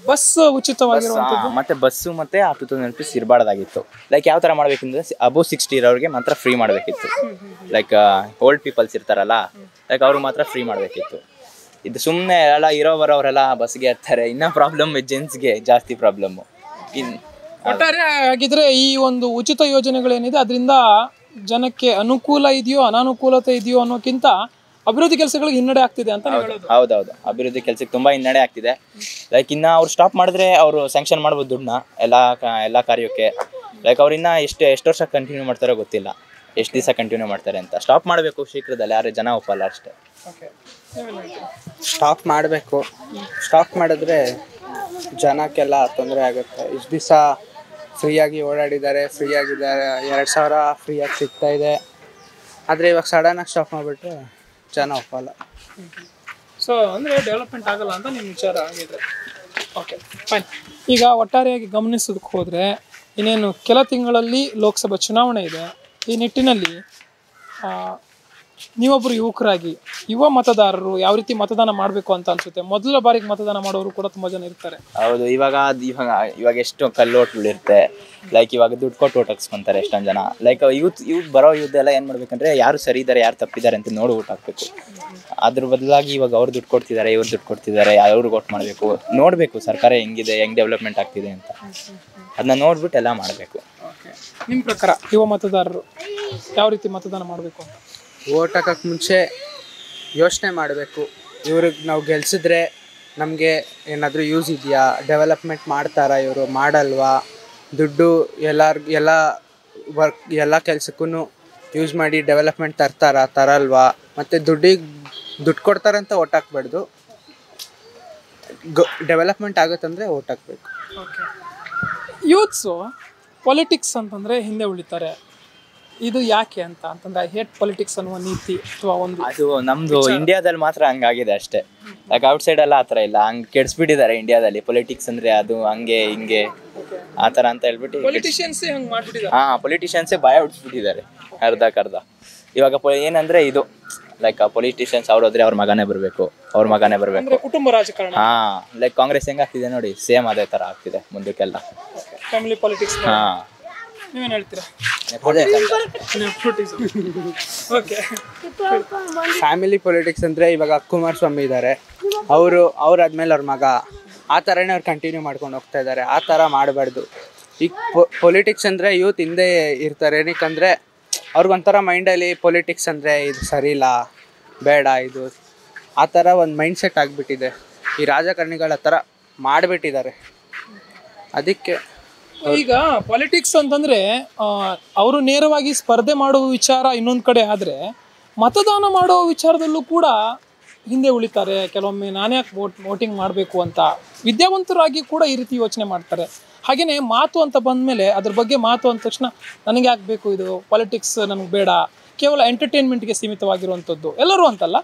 ಬಸ್ ಉಚಿತವಾಗಿರುವಂಥದ್ದು ಮತ್ತೆ ಬಸ್ಸು ಮತ್ತೆ ಆ 2000 ರೂಪೀಸ್ ಇರಬಾರ್ದಾಗಿತ್ತು. ಲೈಕ್ ಯಾವ ಥರ ಮಾಡಬೇಕಂದ್ರೆ ಅಬೋ 60 ಇರೋರಿಗೆ ಮಾತ್ರ ಫ್ರೀ ಮಾಡಬೇಕಿತ್ತು. ಲೈಕ್ ಓಲ್ಡ್ ಪೀಪಲ್ಸ್ ಇರ್ತಾರಲ್ಲ, ಲೈಕ್ ಅವ್ರಿಗೆ ಮಾತ್ರ ಫ್ರೀ ಮಾಡಬೇಕಿತ್ತು. ಇದು ಸುಮ್ಮನೆ ಎಲ್ಲ ಬರೋವರೆಲ್ಲ ಬಸ್ಗೆ ಇರ್ತಾರೆ. ಇನ್ನೂ ಪ್ರಾಬ್ಲಮ್ ಜೆಂಟ್ಸ್ಗೆ ಜಾಸ್ತಿ ಪ್ರಾಬ್ಲಮ್ಮು. ಒಟ್ಟಾರೆ ಆಗಿದ್ರೆ ಈ ಒಂದು ಉಚಿತ ಯೋಜನೆಗಳೇನಿದೆ ಅದರಿಂದ ಜನಕ್ಕೆ ಅನುಕೂಲ ಇದೆಯೋ ಅನಾನುಕೂಲತೆ ಇದೆಯೋ ಅನ್ನೋಕ್ಕಿಂತ ಅಭಿವೃದ್ಧಿ ಕೆಲಸಗಳಿಗೆ ಹಿನ್ನಡೆ ಆಗ್ತಿದೆ ಅಂತ ಹೇಳೋದು? ಹೌದೌದು, ಅಭಿವೃದ್ಧಿ ಕೆಲಸಕ್ಕೆ ತುಂಬ ಹಿನ್ನಡೆ ಆಗ್ತಿದೆ. ಲೈಕ್ ಇನ್ನು ಅವ್ರು ಸ್ಟಾಪ್ ಮಾಡಿದ್ರೆ ಅವರು ಸ್ಯಾಂಕ್ಷನ್ ಮಾಡ್ಬೋದು ದುಡ್ಡನ್ನ ಎಲ್ಲ ಕಾರ್ಯಕ್ಕೆ. ಲೈಕ್ ಅವ್ರು ಇನ್ನೂ ಎಷ್ಟು ವರ್ಷ ಕಂಟಿನ್ಯೂ ಮಾಡ್ತಾರೋ ಗೊತ್ತಿಲ್ಲ, ಎಷ್ಟು ದಿವಸ ಕಂಟಿನ್ಯೂ ಮಾಡ್ತಾರೆ ಅಂತ. ಸ್ಟಾಪ್ ಮಾಡಬೇಕು ಶೀಘ್ರದಲ್ಲಿ, ಯಾರು ಜನ ಒಪ್ಪಲ್ಲ ಅಷ್ಟೇ. ಸ್ಟಾಪ್ ಮಾಡಬೇಕು. ಸ್ಟಾಪ್ ಮಾಡಿದ್ರೆ ಜನಕ್ಕೆಲ್ಲ ತೊಂದರೆ ಆಗುತ್ತೆ. ಇಷ್ಟು ದಿವಸ ಫ್ರೀಯಾಗಿ ಓಡಾಡಿದ್ದಾರೆ, ಫ್ರೀಯಾಗಿದ್ದಾರೆ, 2000 ಫ್ರೀಯಾಗಿ ಸಿಗ್ತಾ ಇದೆ. ಆದರೆ ಇವಾಗ ಸಡನ್ನಾಗಿ ಸ್ಟಾಪ್ ಮಾಡಿಬಿಟ್ರೆ ಜನ ಒಪ್ಪಲ್ಲ. ಸೊ ಅಂದರೆ ಡೆವಲಪ್ಮೆಂಟ್ ಆಗಲ್ಲ ಅಂತ ನಿಮ್ಮ ವಿಚಾರ ಆಗಿದ್ರೆ. Okay, fine. ಈಗ ಒಟ್ಟಾರೆಯಾಗಿ ಗಮನಿಸೋದಕ್ಕೆ ಹೋದರೆ ಇನ್ನೇನು ಕೆಲ ತಿಂಗಳಲ್ಲಿ ಲೋಕಸಭಾ ಚುನಾವಣೆ ಇದೆ. ಈ ನಿಟ್ಟಿನಲ್ಲಿ ನೀವೊಬ್ಬರು ಯುವಕರಾಗಿ ಯುವ ಮತದಾರರು ಯಾವ ರೀತಿ ಮತದಾನ ಮಾಡಬೇಕು ಅಂತ ಅನ್ಸುತ್ತೆ? ಮೊದಲ ಬಾರಿಗೆ ಮತದಾನ ಮಾಡೋರು ಕೂಡ ತುಂಬ ಜನ ಇರ್ತಾರೆ. ಹೌದು, ಇವಾಗ ಎಷ್ಟು ಕಲ್ಲೋಟ್ಗಳಿರುತ್ತೆ. ಲೈಕ್ ಇವಾಗ ದುಡ್ಡು ಕೊಟ್ಟು ಓಟ್ ಹಾಕ್ಸ್ಕೊಂತಾರೆ ಎಷ್ಟೊಂದು ಜನ. ಲೈಕ್ ಯೂತ್ ಬರೋ ಯೂತ್ ಎಲ್ಲ ಏನು ಮಾಡ್ಬೇಕಂದ್ರೆ ಯಾರು ಸರಿ ಇದ್ದಾರೆ ಯಾರು ತಪ್ಪಿದ್ದಾರೆ ಅಂತ ನೋಡಿ ಓಟ್ ಹಾಕಬೇಕು. ಅದ್ರ ಬದಲಾಗಿ ಇವಾಗ ಅವ್ರು ದುಡ್ಡು ಕೊಡ್ತಿದ್ದಾರೆ, ಇವ್ರು ದುಡ್ಡು ಕೊಡ್ತಿದ್ದಾರೆ, ಅವ್ರಿಗೆ ಓಟ್ ಮಾಡಬೇಕು. ನೋಡಬೇಕು ಸರ್ಕಾರ ಹೆಂಗಿದೆ, ಹೆಂಗೆ ಡೆವಲಪ್ಮೆಂಟ್ ಆಗ್ತಿದೆ ಅಂತ, ಅದನ್ನ ನೋಡ್ಬಿಟ್ಟು ಎಲ್ಲ ಮಾಡಬೇಕು. ನಿಮ್ಮ ಪ್ರಕಾರ ಯುವ ಮತದಾರರು ಯಾವ ರೀತಿ ಮತದಾನ ಮಾಡಬೇಕು ಅಂತ? ಓಟ್ ಹಾಕೋಕ್ಕೆ ಮುಂಚೆ ಯೋಚನೆ ಮಾಡಬೇಕು. ಇವ್ರಿಗೆ ನಾವು ಗೆಲ್ಸಿದ್ರೆ ನಮಗೆ ಏನಾದರೂ ಯೂಸ್ ಇದೆಯಾ, ಡೆವಲಪ್ಮೆಂಟ್ ಮಾಡ್ತಾರಾ ಇವರು, ಮಾಡಲ್ವಾ, ದುಡ್ಡು ಎಲ್ಲ ಕೆಲಸಕ್ಕೂ ಯೂಸ್ ಮಾಡಿ ಡೆವಲಪ್ಮೆಂಟ್ ತರಲ್ವಾ, ಮತ್ತು ದುಡ್ಡು ಕೊಡ್ತಾರಂತ ಓಟ್ ಹಾಕ್ಬಾರ್ದು. ಡೆವಲಪ್ಮೆಂಟ್ ಆಗುತ್ತಂದರೆ ಓಟ್ ಹಾಕ್ಬೇಕು. ಓಕೆ, ಯೂತ್ಸು ಪೊಲಿಟಿಕ್ಸ್ ಅಂತಂದರೆ ಹಿಂದೆ ಉಳಿತಾರೆ. ಇದು ಯಾಕೆ ಅಂತಂದ್ರೆ ಹೇಟ್ ಪೊಲಿಟಿಕ್ಸ್ ಅನ್ನುವ ನೀತಿ ಅಥವಾ ಒಂದು ಅದು ನಮ್ದು ಇಂಡಿಯಾದಲ್ಲಿ ಮಾತ್ರ ಹಂಗಾಗಿದೆ ಅಷ್ಟೇ. ಲೈಕ್ ಔಟ್ಸೈಡ್ ಎಲ್ಲ ಆತರ ಇಲ್ಲ, ಹಂಗ್ ಕೆಡ್ಸ್ಬಿಟ್ಟಿದ್ದಾರೆ ಇಂಡಿಯಾದಲ್ಲಿ. ಪೊಲಿಟಿಕ್ಸ್ ಅಂದ್ರೆ ಅದು ಹಂಗೆ ಹಿಂಗೆ ಆತರ ಅಂತ ಹೇಳ್ಬಿಟ್ಟು ಪೊಲಿಟಿಷಿಯನ್ಸ್ ಹಂಗ್ ಮಾಡ್ಬಿಟ್ಟಿದ್ದಾರೆ. ಪೊಲಿಟಿಷಿಯನ್ಸೇ ಭಯ ಹುಟ್ಟಿಸ್ಬಿಟ್ಟಿದ್ದಾರೆ ಅರ್ಧಕ್ಕರ್ಧ. ಇವಾಗ ಏನಂದ್ರೆ ಇದು ಲೈಕ್ ಪೊಲಿಟಿಷಿಯನ್ಸ್ ಅವ್ರು ಹೋದ್ರೆ ಅವ್ರ ಮಗನೇ ಬರಬೇಕು, ಅವ್ರ ಮಗನೇ ಬರಬೇಕು. ಕುಟುಂಬ ರಾಜಕಾರಣ. ಲೈಕ್ ಕಾಂಗ್ರೆಸ್ ಹೆಂಗ್ ಆಗ್ತಿದೆ ನೋಡಿ, ಸೇಮ್ ಅದೇ ತರ ಆಗ್ತಿದೆ ಮುಂದಕ್ಕೆಲ್ಲ. Family politics. ನೀವೇನ್ ಹೇಳ್ತೀರಾ? ಫ್ಯಾಮಿಲಿ ಪೊಲಿಟಿಕ್ಸ್ ಅಂದರೆ ಇವಾಗ ಕುಮಾರಸ್ವಾಮಿ ಇದ್ದಾರೆ, ಅವ್ರಾದ್ಮೇಲೆ ಅವ್ರ ಮಗ, ಆ ಥರನೇ ಅವ್ರು ಕಂಟಿನ್ಯೂ ಮಾಡ್ಕೊಂಡು ಹೋಗ್ತಾ ಇದ್ದಾರೆ. ಆ ಥರ ಮಾಡಬಾರ್ದು. ಈಗ ಪೊಲಿಟಿಕ್ಸ್ ಅಂದರೆ ಯೂತ್ ಹಿಂದೆ ಇರ್ತಾರೆ. ಏನಕ್ಕಂದರೆ ಅವ್ರಿಗೊಂಥರ ಮೈಂಡಲ್ಲಿ ಪೊಲಿಟಿಕ್ಸ್ ಅಂದರೆ ಇದು ಸರಿ ಇಲ್ಲ, ಬೇಡ ಇದು, ಆ ಥರ ಒಂದು ಮೈಂಡ್ ಸೆಟ್ ಆಗಿಬಿಟ್ಟಿದೆ. ಈ ರಾಜಕಾರಣಿಗಳ ಥರ ಮಾಡಿಬಿಟ್ಟಿದ್ದಾರೆ. ಅದಕ್ಕೆ ಈಗ ಪಾಲಿಟಿಕ್ಸ್ ಅಂತಂದ್ರೆ ಅವರು ನೇರವಾಗಿ ಸ್ಪರ್ಧೆ ಮಾಡುವ ವಿಚಾರ ಇನ್ನೊಂದು ಕಡೆ ಆದರೆ, ಮತದಾನ ಮಾಡುವ ವಿಚಾರದಲ್ಲೂ ಕೂಡ ಹಿಂದೆ ಉಳಿತಾರೆ. ಕೆಲವೊಮ್ಮೆ ನಾನೇ ಯಾಕೆ ವೋಟಿಂಗ್ ಮಾಡಬೇಕು ಅಂತ ವಿದ್ಯಾವಂತರಾಗಿ ಕೂಡ ಈ ರೀತಿ ಯೋಚನೆ ಮಾಡ್ತಾರೆ. ಹಾಗೆಯೇ ಮಾತು ಅಂತ ಬಂದಮೇಲೆ ಅದ್ರ ಬಗ್ಗೆ ಮಾತು ಅಂದ ತಕ್ಷಣ ನನಗೆ ಯಾಕೆ ಬೇಕು ಇದು ಪಾಲಿಟಿಕ್ಸ್, ನನಗೆ ಬೇಡ, ಕೇವಲ ಎಂಟರ್ಟೈನ್ಮೆಂಟ್ಗೆ ಸೀಮಿತವಾಗಿರುವಂಥದ್ದು. ಎಲ್ಲರೂ ಅಂತಲ್ಲ,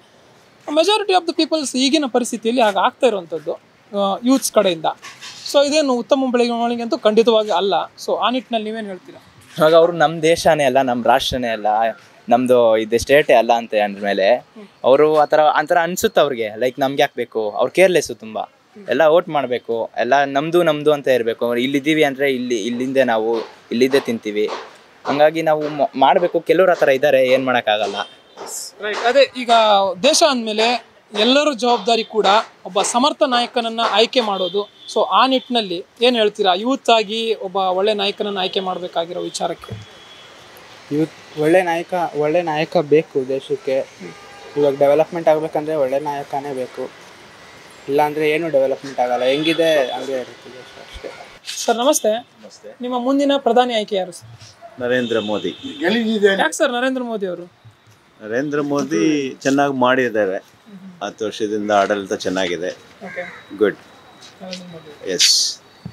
ಮೆಜಾರಿಟಿ ಆಫ್ ದ ಪೀಪಲ್ಸ್ ಈಗಿನ ಪರಿಸ್ಥಿತಿಯಲ್ಲಿ ಹಾಗೆ ಆಗ್ತಾ ಇರುವಂಥದ್ದು ಯೂತ್ಸ್ ಕಡೆಯಿಂದ. ಸೊ ಇದೇನು ಉತ್ತಮ ಬೆಳವಣಿಗೆ ಅಂತೂ ಖಂಡಿತವಾಗಿ ಅಲ್ಲ. ಸೊ ಆ ನಿಟ್ಟಿನಲ್ಲಿ ನೀವೇನು ಹೇಳ್ತೀರಾ? ಇವಾಗ ಅವರು ನಮ್ಮ ದೇಶನೇ ಅಲ್ಲ, ನಮ್ಮ ರಾಷ್ಟ್ರನೇ ಅಲ್ಲ, ನಮ್ಮದು ಇದು ಸ್ಟೇಟೇ ಅಲ್ಲ ಅಂತ ಅಂದಮೇಲೆ ಅವರು ಆ ಥರ ಅನಿಸುತ್ತೆ ಅವ್ರಿಗೆ. ಲೈಕ್ ನಮ್ಗೆ ಯಾಕೆ ಬೇಕು, ಅವ್ರು ಕೇರ್ಲೆಸ್ಸು ತುಂಬ. ಎಲ್ಲ ವೋಟ್ ಮಾಡಬೇಕು, ಎಲ್ಲ ನಮ್ಮದು ಅಂತ ಇರಬೇಕು. ಇಲ್ಲಿದ್ದೀವಿ ಅಂದರೆ ಇಲ್ಲಿಂದೇ ನಾವು ಇಲ್ಲಿದ್ದೇ ತಿಂತೀವಿ. ಹಂಗಾಗಿ ನಾವು ಮಾಡಬೇಕು. ಕೆಲವ್ರು ಆ ಥರ ಇದ್ದಾರೆ, ಏನು ಮಾಡೋಕ್ಕಾಗಲ್ಲ. ರೈಟ್. ಅದೇ ಈಗ ದೇಶ ಅಂದಮೇಲೆ ಎಲ್ಲರ ಜವಾಬ್ದಾರಿ ಕೂಡ ಒಬ್ಬ ಸಮರ್ಥ ನಾಯಕನನ್ನು ಆಯ್ಕೆ ಮಾಡೋದು. ಸೊ ಆ ನಿಟ್ಟಿನಲ್ಲಿ ಏನು ಹೇಳ್ತೀರಾ? ಯೂತ್ ಆಗಿ ಒಬ್ಬ ಒಳ್ಳೆ ನಾಯಕನನ್ನು ಆಯ್ಕೆ ಮಾಡಬೇಕಾಗಿರೋ ವಿಚಾರಕ್ಕೆ. ಯೂತ್ ಒಳ್ಳೆ ನಾಯಕ ಬೇಕು ದೇಶಕ್ಕೆ. ಇವಾಗ ಡೆವಲಪ್ಮೆಂಟ್ ಆಗಬೇಕಂದ್ರೆ ಒಳ್ಳೆ ನಾಯಕನೇ ಬೇಕು. ಇಲ್ಲಾಂದರೆ ಏನು ಡೆವಲಪ್ಮೆಂಟ್ ಆಗಲ್ಲ, ಹೆಂಗಿದೆ ಹಂಗೆ ಇರುತ್ತೆ ದೇಶ ಅಷ್ಟೇ. ಸರ್ ನಮಸ್ತೆ. ನಿಮ್ಮ ಮುಂದಿನ ಪ್ರಧಾನಿ ಆಯ್ಕೆ ಯಾರು ಸರ್? ನರೇಂದ್ರ ಮೋದಿ. ಯಾಕೆ ಸರ್ ನರೇಂದ್ರ ಮೋದಿ ಅವರು? ನರೇಂದ್ರ ಮೋದಿ ಚೆನ್ನಾಗಿ ಮಾಡಿದ್ದಾರೆ. 10 ವರ್ಷದಿಂದ ಆಡಳಿತ ಚೆನ್ನಾಗಿದೆ. ಗುಡ್. ಎಸ್.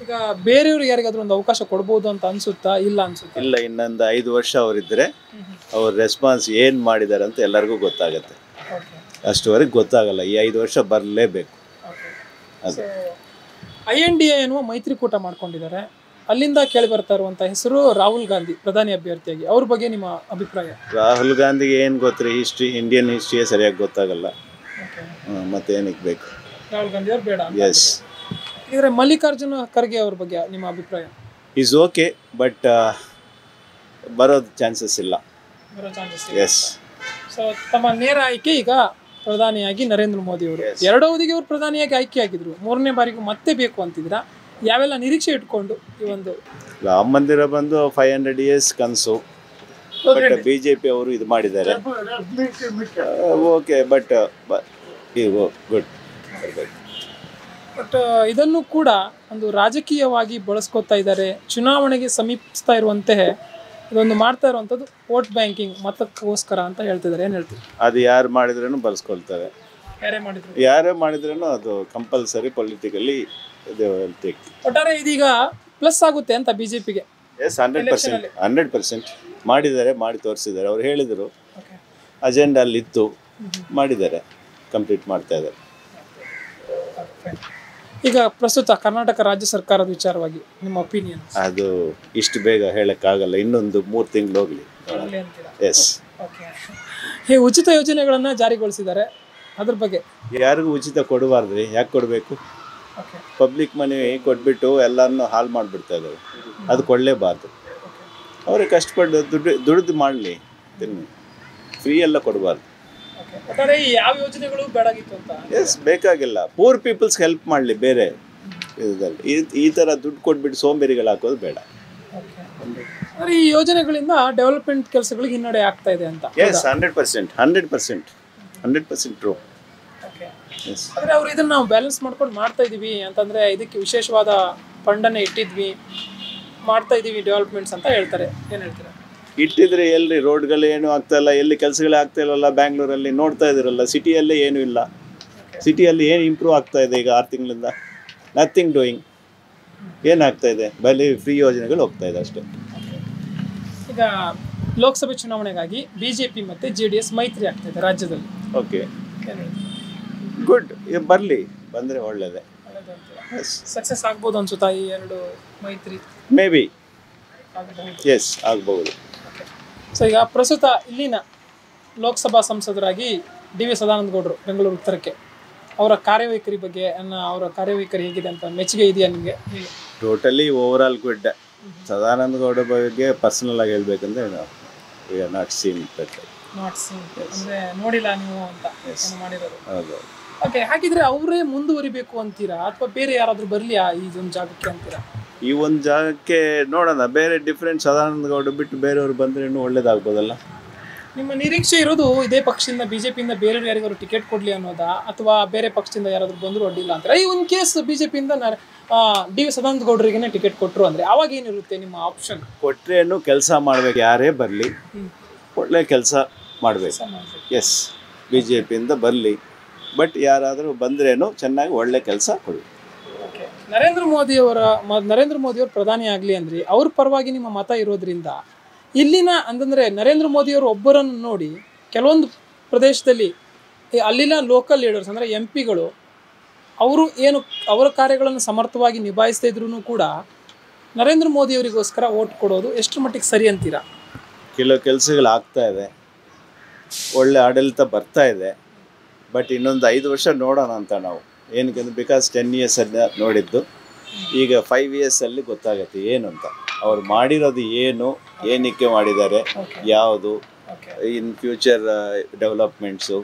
ಈಗ ಬೇರೆಯವ್ರಿಗೆ ಯಾರಿಗಾದ್ರೂ ಒಂದು ಅವಕಾಶ ಕೊಡ್ಬೋದು ಅಂತ ಅನ್ಸುತ್ತಾ? ಇಲ್ಲ ಅನ್ಸುತ್ತಾ? ಇಲ್ಲ, ಇನ್ನೊಂದು 5 ವರ್ಷ ಅವರಿದ್ದರೆ ಅವ್ರ ರೆಸ್ಪಾನ್ಸ್ ಏನು ಮಾಡಿದ್ದಾರೆ ಅಂತ ಎಲ್ಲರಿಗೂ ಗೊತ್ತಾಗುತ್ತೆ. ಅಷ್ಟುವರೆಗೆ ಗೊತ್ತಾಗಲ್ಲ. ಈ 5 ವರ್ಷ ಬರಲೇಬೇಕು. ಅದು INDA ಎನ್ನುವ ಮೈತ್ರಿಕೂಟ ಮಾಡ್ಕೊಂಡಿದ್ದಾರೆ. ಅಲ್ಲಿಂದ ಕೇಳಿ ಬರ್ತಾ ಇರುವಂಥ ಹೆಸರು ರಾಹುಲ್ ಗಾಂಧಿ ಪ್ರಧಾನಿ ಅಭ್ಯರ್ಥಿಯಾಗಿ. ಅವ್ರ ಬಗ್ಗೆ ನಿಮ್ಮ ಅಭಿಪ್ರಾಯ? ರಾಹುಲ್ ಗಾಂಧಿಗೆ ಏನು ಗೊತ್ತ್ರಿ, ಇಂಡಿಯನ್ ಹಿಸ್ಟ್ರಿಯೇ ಸರಿಯಾಗಿ ಗೊತ್ತಾಗಲ್ಲ. ಮತ್ತೇನಕ್ಕೆ ಬೇಕು? ರಾಹುಲ್ ಗಾಂಧಿ ಅವ್ರು ಬೇಡ. ಎಸ್. ಇದ್ರೆ ಮಲ್ಲಿಕಾರ್ಜುನ ಖರ್ಗೆ ಅವ್ರ ಬಗ್ಗೆ ನಿಮ್ಮ ಅಭಿಪ್ರಾಯ? ಈಸ್ ಓಕೆ, ಬಟ್ ಬರೋದು ಚಾನ್ಸಸ್ ಇಲ್ಲ. ಎಸ್. ಸೊ ತಮ್ಮ ನೇರ ಆಯ್ಕೆ ಈಗ ಪ್ರಧಾನಿಯಾಗಿ ನರೇಂದ್ರ ಮೋದಿ ಅವರು. 2 ಅವಧಿಗೆ ಅವರು ಪ್ರಧಾನಿಯಾಗಿ ಆಯ್ಕೆ ಆಗಿದ್ರು, 3ನೇ ಬಾರಿಗೂ ಮತ್ತೆ ಬೇಕು ಅಂತಿದ್ರ. ಯಾವೆಲ್ಲ ನಿರೀಕ್ಷೆ ಇಟ್ಕೊಂಡು ಈ ಒಂದು ರಾಮ ಮಂದಿರ ಬಂದು 500 years ಕನಸು, ಬಟ್ BJP ಅವರು ಇದು ಮಾಡಿದ್ದಾರೆ. Okay, but good. ಬಟ್ ಇದನ್ನು ಕೂಡ ಒಂದು ರಾಜಕೀಯವಾಗಿ ಬಳಸ್ಕೊತಾ ಇದ್ದಾರೆ. ಚುನಾವಣೆಗೆ ಸಮೀಪಿಸ್ತಾ ಇರುವಂತೆ ಇದೊಂದು ಮಾಡ್ತಾ ಇರುವಂಥದ್ದು ವೋಟ್ ಬ್ಯಾಂಕಿಂಗ್, ಮತಕ್ಕೋಸ್ಕರ ಅಂತ ಹೇಳ್ತಿದ್ದಾರೆ. ಏನು ಹೇಳ್ತೀವಿ? ಅದು ಯಾರು ಮಾಡಿದ್ರೂ ಬಳಸ್ಕೊಳ್ತಾರೆ. ಯಾರೇ ಮಾಡಿದ್ರೂ ಅದು ಕಂಪಲ್ಸರಿ ಪೊಲಿಟಿಕಲಿ ಒಟ್ಟಾರೆ ಇದೀಗ ಪ್ಲಸ್ ಆಗುತ್ತೆ ಅಂತ BJPಗೆ. ಎಸ್, 100% ಮಾಡಿದ್ದಾರೆ, ಮಾಡಿ ತೋರಿಸಿದ್ದಾರೆ. ಅವ್ರು ಹೇಳಿದರು, ಅಜೆಂಡಾ ಅಲ್ಲಿತ್ತು, ಮಾಡಿದ್ದಾರೆ, ಕಂಪ್ಲೀಟ್ ಮಾಡ್ತಾ ಇದ್ದಾರೆ. ಈಗ ಪ್ರಸ್ತುತ ಕರ್ನಾಟಕ ರಾಜ್ಯ ಸರ್ಕಾರದ ವಿಚಾರವಾಗಿ ನಿಮ್ಮ ಒಪಿನಿಯನ್? ಅದು ಇಷ್ಟು ಬೇಗ ಹೇಳಕ್ಕಾಗಲ್ಲ, ಇನ್ನೊಂದು 3 ತಿಂಗಳು ಹೋಗ್ಲಿ. ಎಸ್. ಈ ಉಚಿತ ಯೋಜನೆಗಳನ್ನ ಜಾರಿಗೊಳಿಸಿದ್ದಾರೆ, ಅದ್ರ ಬಗ್ಗೆ? ಯಾರಿಗೂ ಉಚಿತ ಕೊಡಬಾರ್ದ್ರಿ. ಯಾಕೆ ಕೊಡಬೇಕು? ಪಬ್ಲಿಕ್ ಮನಿ ಕೊಟ್ಬಿಟ್ಟು ಎಲ್ಲರನ್ನೂ ಹಾಳು ಮಾಡಿಬಿಡ್ತಾ ಇದ್ದಾರೆ. ಅದು ಕೊಡಲೇಬಾರ್ದು. ಅವ್ರಿಗೆ ಕಷ್ಟಪಟ್ಟು ದುಡ್ದು ಮಾಡಲಿ, ಫ್ರೀ ಎಲ್ಲ ಕೊಡಬಾರ್ದು. ಯಾವ ಯೋಜನೆಗಳು ಬೇಡಾಗಿತ್ತು ಅಂತ? ಎಸ್, ಬೇಕಾಗಿಲ್ಲ. ಪೂರ್ ಪೀಪಲ್ಸ್ ಹೆಲ್ಪ್ ಮಾಡಲಿ. ಬೇರೆ ಇದರಲ್ಲಿ ಈ ಥರ ದುಡ್ಡು ಕೊಟ್ಬಿಟ್ಟು ಸೋಂಬೇರಿಗಳು ಹಾಕೋದು ಬೇಡ. ಈ ಯೋಜನೆಗಳಿಂದ ಡೆವಲಪ್ಮೆಂಟ್ ಕೆಲಸಗಳಿಗೆ ಹಿನ್ನಡೆ ಆಗ್ತಾ ಇದೆ ಅಂತ? Yes, 100% true. ಆದರೆ ಅವ್ರು ಇದನ್ನ ನಾವು ಬ್ಯಾಲೆನ್ಸ್ ಮಾಡ್ಕೊಂಡು ಮಾಡ್ತಾ ಇದೀವಿ ಅಂತಂದ್ರೆ, ಇದಕ್ಕೆ ವಿಶೇಷವಾದ ಫಂಡನ್ನು ಇಟ್ಟಿದ್ವಿ, ಮಾಡ್ತಾ ಇದೀವಿ ಡೆವಲಪ್ಮೆಂಟ್ಸ್ ಅಂತ ಹೇಳ್ತಾರೆ. ಏನು ಹೇಳ್ತೀರಾ? ಇಟ್ಟಿದ್ರೆ ಎಲ್ಲಿ ರೋಡ್ಗಳು ಏನು ಆಗ್ತಾ ಇಲ್ಲ, ಎಲ್ಲಿ ಕೆಲಸಗಳೇ ಆಗ್ತಾ ಇಲ್ಲಲ್ಲ. ಬ್ಯಾಂಗ್ಳೂರಲ್ಲಿ ನೋಡ್ತಾ ಇದ್ದೀರಲ್ಲ, ಸಿಟಿಯಲ್ಲೇ ಏನೂ ಇಲ್ಲ. ಸಿಟಿಯಲ್ಲಿ ಏನು ಇಂಪ್ರೂವ್ ಆಗ್ತಾ ಇದೆ ಈಗ 6 ತಿಂಗಳಿಂದ? Nothing doing. ಏನಾಗ್ತಾ ಇದೆ? ಬರೀ ಫ್ರೀ ಯೋಜನೆಗಳು ಹೋಗ್ತಾ ಇದೆ ಅಷ್ಟೇ. ಈಗ ಲೋಕಸಭೆ ಚುನಾವಣೆಗಾಗಿ BJP ಮತ್ತು JDS ಮೈತ್ರಿ ಆಗ್ತಿದೆ ರಾಜ್ಯದಲ್ಲಿ. Okay, good. ಬರಲಿ, ಬಂದರೆ ಒಳ್ಳೆಯದೇ. ಸಕ್ಸಸ್ ಆಗ್ಬೋದು ಅನ್ಸುತ್ತಾ ಈ ಎರಡು ಮೈತ್ರಿ? ಮೇ ಬಿ, ಎಸ್, ಆಗ್ಬೋದು. ಸೊ ಈಗ ಪ್ರಸ್ತುತ ಇಲ್ಲಿನ ಲೋಕಸಭಾ ಸಂಸದರಾಗಿ DV ಸದಾನಂದ ಗೌಡರು ಬೆಂಗಳೂರು ಉತ್ತರಕ್ಕೆ, ಅವರ ಕಾರ್ಯವೈಖರಿ ಬಗ್ಗೆ ಅವರ ಕಾರ್ಯವೈಖರಿ ಹೇಗಿದೆ ಅಂತ ಮೆಚ್ಚುಗೆ ಇದೆಯಾ ನಿಮಗೆ? Totally over all good. Sadananda Gowda ಬಗ್ಗೆ ಪರ್ಸನಲ್ ಆಗಿ ಹೇಳ್ಬೇಕಂದ್ರೆ ವಿ ಆರ್ ನಾಟ್ ಸೀನ್ ಅಂದ್ರೆ ನೋಡಿಲ್ಲ ನೀವು ಅಂತ ಮಾಡಿರೋದು. ಹೌದು. ಓಕೆ, ಹಾಗಿದ್ರೆ ಅವರೇ ಮುಂದುವರಿಬೇಕು ಅಂತೀರಾ ಅಥವಾ ಬೇರೆ ಯಾರಾದ್ರೂ ಬರಲಿ ಈ ಒಂದು ಜಾಗಕ್ಕೆ ಅಂತೀರಾ? ಈ ಒಂದು ಜಾಗಕ್ಕೆ ನೋಡೋಣ, ಬೇರೆ ಡಿಫ್ರೆಂಟ್ ಸದಾನಂದ ಗೌಡ ಬಿಟ್ಟು ಬೇರೆಯವ್ರು ಬಂದ್ರೆ ಇನ್ನೂ ಒಳ್ಳೇದಾಗ್ಬೋದಲ್ಲ. ನಿಮ್ಮ ನಿರೀಕ್ಷೆ ಇರೋದು ಇದೇ ಪಕ್ಷದಿಂದ BJPಯಿಂದ ಬೇರೆಯವ್ರು ಯಾರಿಗಾದ್ರು ಟಿಕೆಟ್ ಕೊಡ್ಲಿ ಅನ್ನೋದಾ, ಅಥವಾ ಬೇರೆ ಪಕ್ಷದಿಂದ ಯಾರಾದ್ರೂ ಬಂದರೂ ಅಡ್ಡಿಲ್ಲ ಅಂತಾರೆ? ಈ ಒಂದು ಕೇಸ್ BJPಯಿಂದ DV ಸದಾನಂದ ಗೌಡರಿಗೇನೆ ಟಿಕೆಟ್ ಕೊಟ್ಟರು ಅಂದ್ರೆ ಅವಾಗ ಏನಿರುತ್ತೆ ನಿಮ್ಮ ಆಪ್ಷನ್? ಕೊಟ್ರೇನು ಕೆಲಸ ಮಾಡ್ಬೇಕು, ಯಾರೇ ಬರಲಿ ಒಳ್ಳೆ ಕೆಲಸ ಮಾಡಬೇಕು. ಎಸ್, BJPಯಿಂದ ಬರಲಿ, ಬಟ್ ಯಾರಾದರೂ ಬಂದ್ರೇನು ಚೆನ್ನಾಗಿ ಒಳ್ಳೆ ಕೆಲಸ ಕೊಡಬೇಕು. ನರೇಂದ್ರ ಮೋದಿಯವರು ಪ್ರಧಾನಿ ಆಗಲಿ ಅಂದ್ರೆ ಅವ್ರ ಪರವಾಗಿ ನಿಮ್ಮ ಮತ ಇರೋದ್ರಿಂದ ಇಲ್ಲಿನ ಅಂತಂದ್ರೆ ನರೇಂದ್ರ ಮೋದಿಯವರು ಒಬ್ಬರನ್ನು ನೋಡಿ ಕೆಲವೊಂದು ಪ್ರದೇಶದಲ್ಲಿ ಅಲ್ಲಿನ ಲೋಕಲ್ ಲೀಡರ್ಸ್ ಅಂದರೆ MP ಗಳು ಅವರು ಏನು ಅವರ ಕಾರ್ಯಗಳನ್ನು ಸಮರ್ಥವಾಗಿ ನಿಭಾಯಿಸದೇ ಇದ್ರೂ ಕೂಡ ನರೇಂದ್ರ ಮೋದಿಯವರಿಗೋಸ್ಕರ ವೋಟ್ ಕೊಡೋದು ಎಷ್ಟು ಮಟ್ಟಿಗೆ ಸರಿ ಅಂತೀರಾ? ಕೆಲವು ಕೆಲಸಗಳು ಆಗ್ತಾ ಇದೆ, ಒಳ್ಳೆ ಆಡಳಿತ ಬರ್ತಾ ಇದೆ, ಬಟ್ ಇನ್ನೊಂದು 5 ವರ್ಷ ನೋಡೋಣ ಅಂತ ನಾವು. ಏನಕ್ಕೆ, ಬಿಕಾಸ್ 10 years ನೋಡಿದ್ದು, ಈಗ 5 years ಗೊತ್ತಾಗುತ್ತೆ ಏನು ಅಂತ. ಅವ್ರು ಮಾಡಿರೋದು ಏನು, ಏನಕ್ಕೆ ಮಾಡಿದ್ದಾರೆ, ಯಾವುದು, ಇನ್ ಫ್ಯೂಚರ್ ಡೆವಲಪ್ಮೆಂಟ್ಸು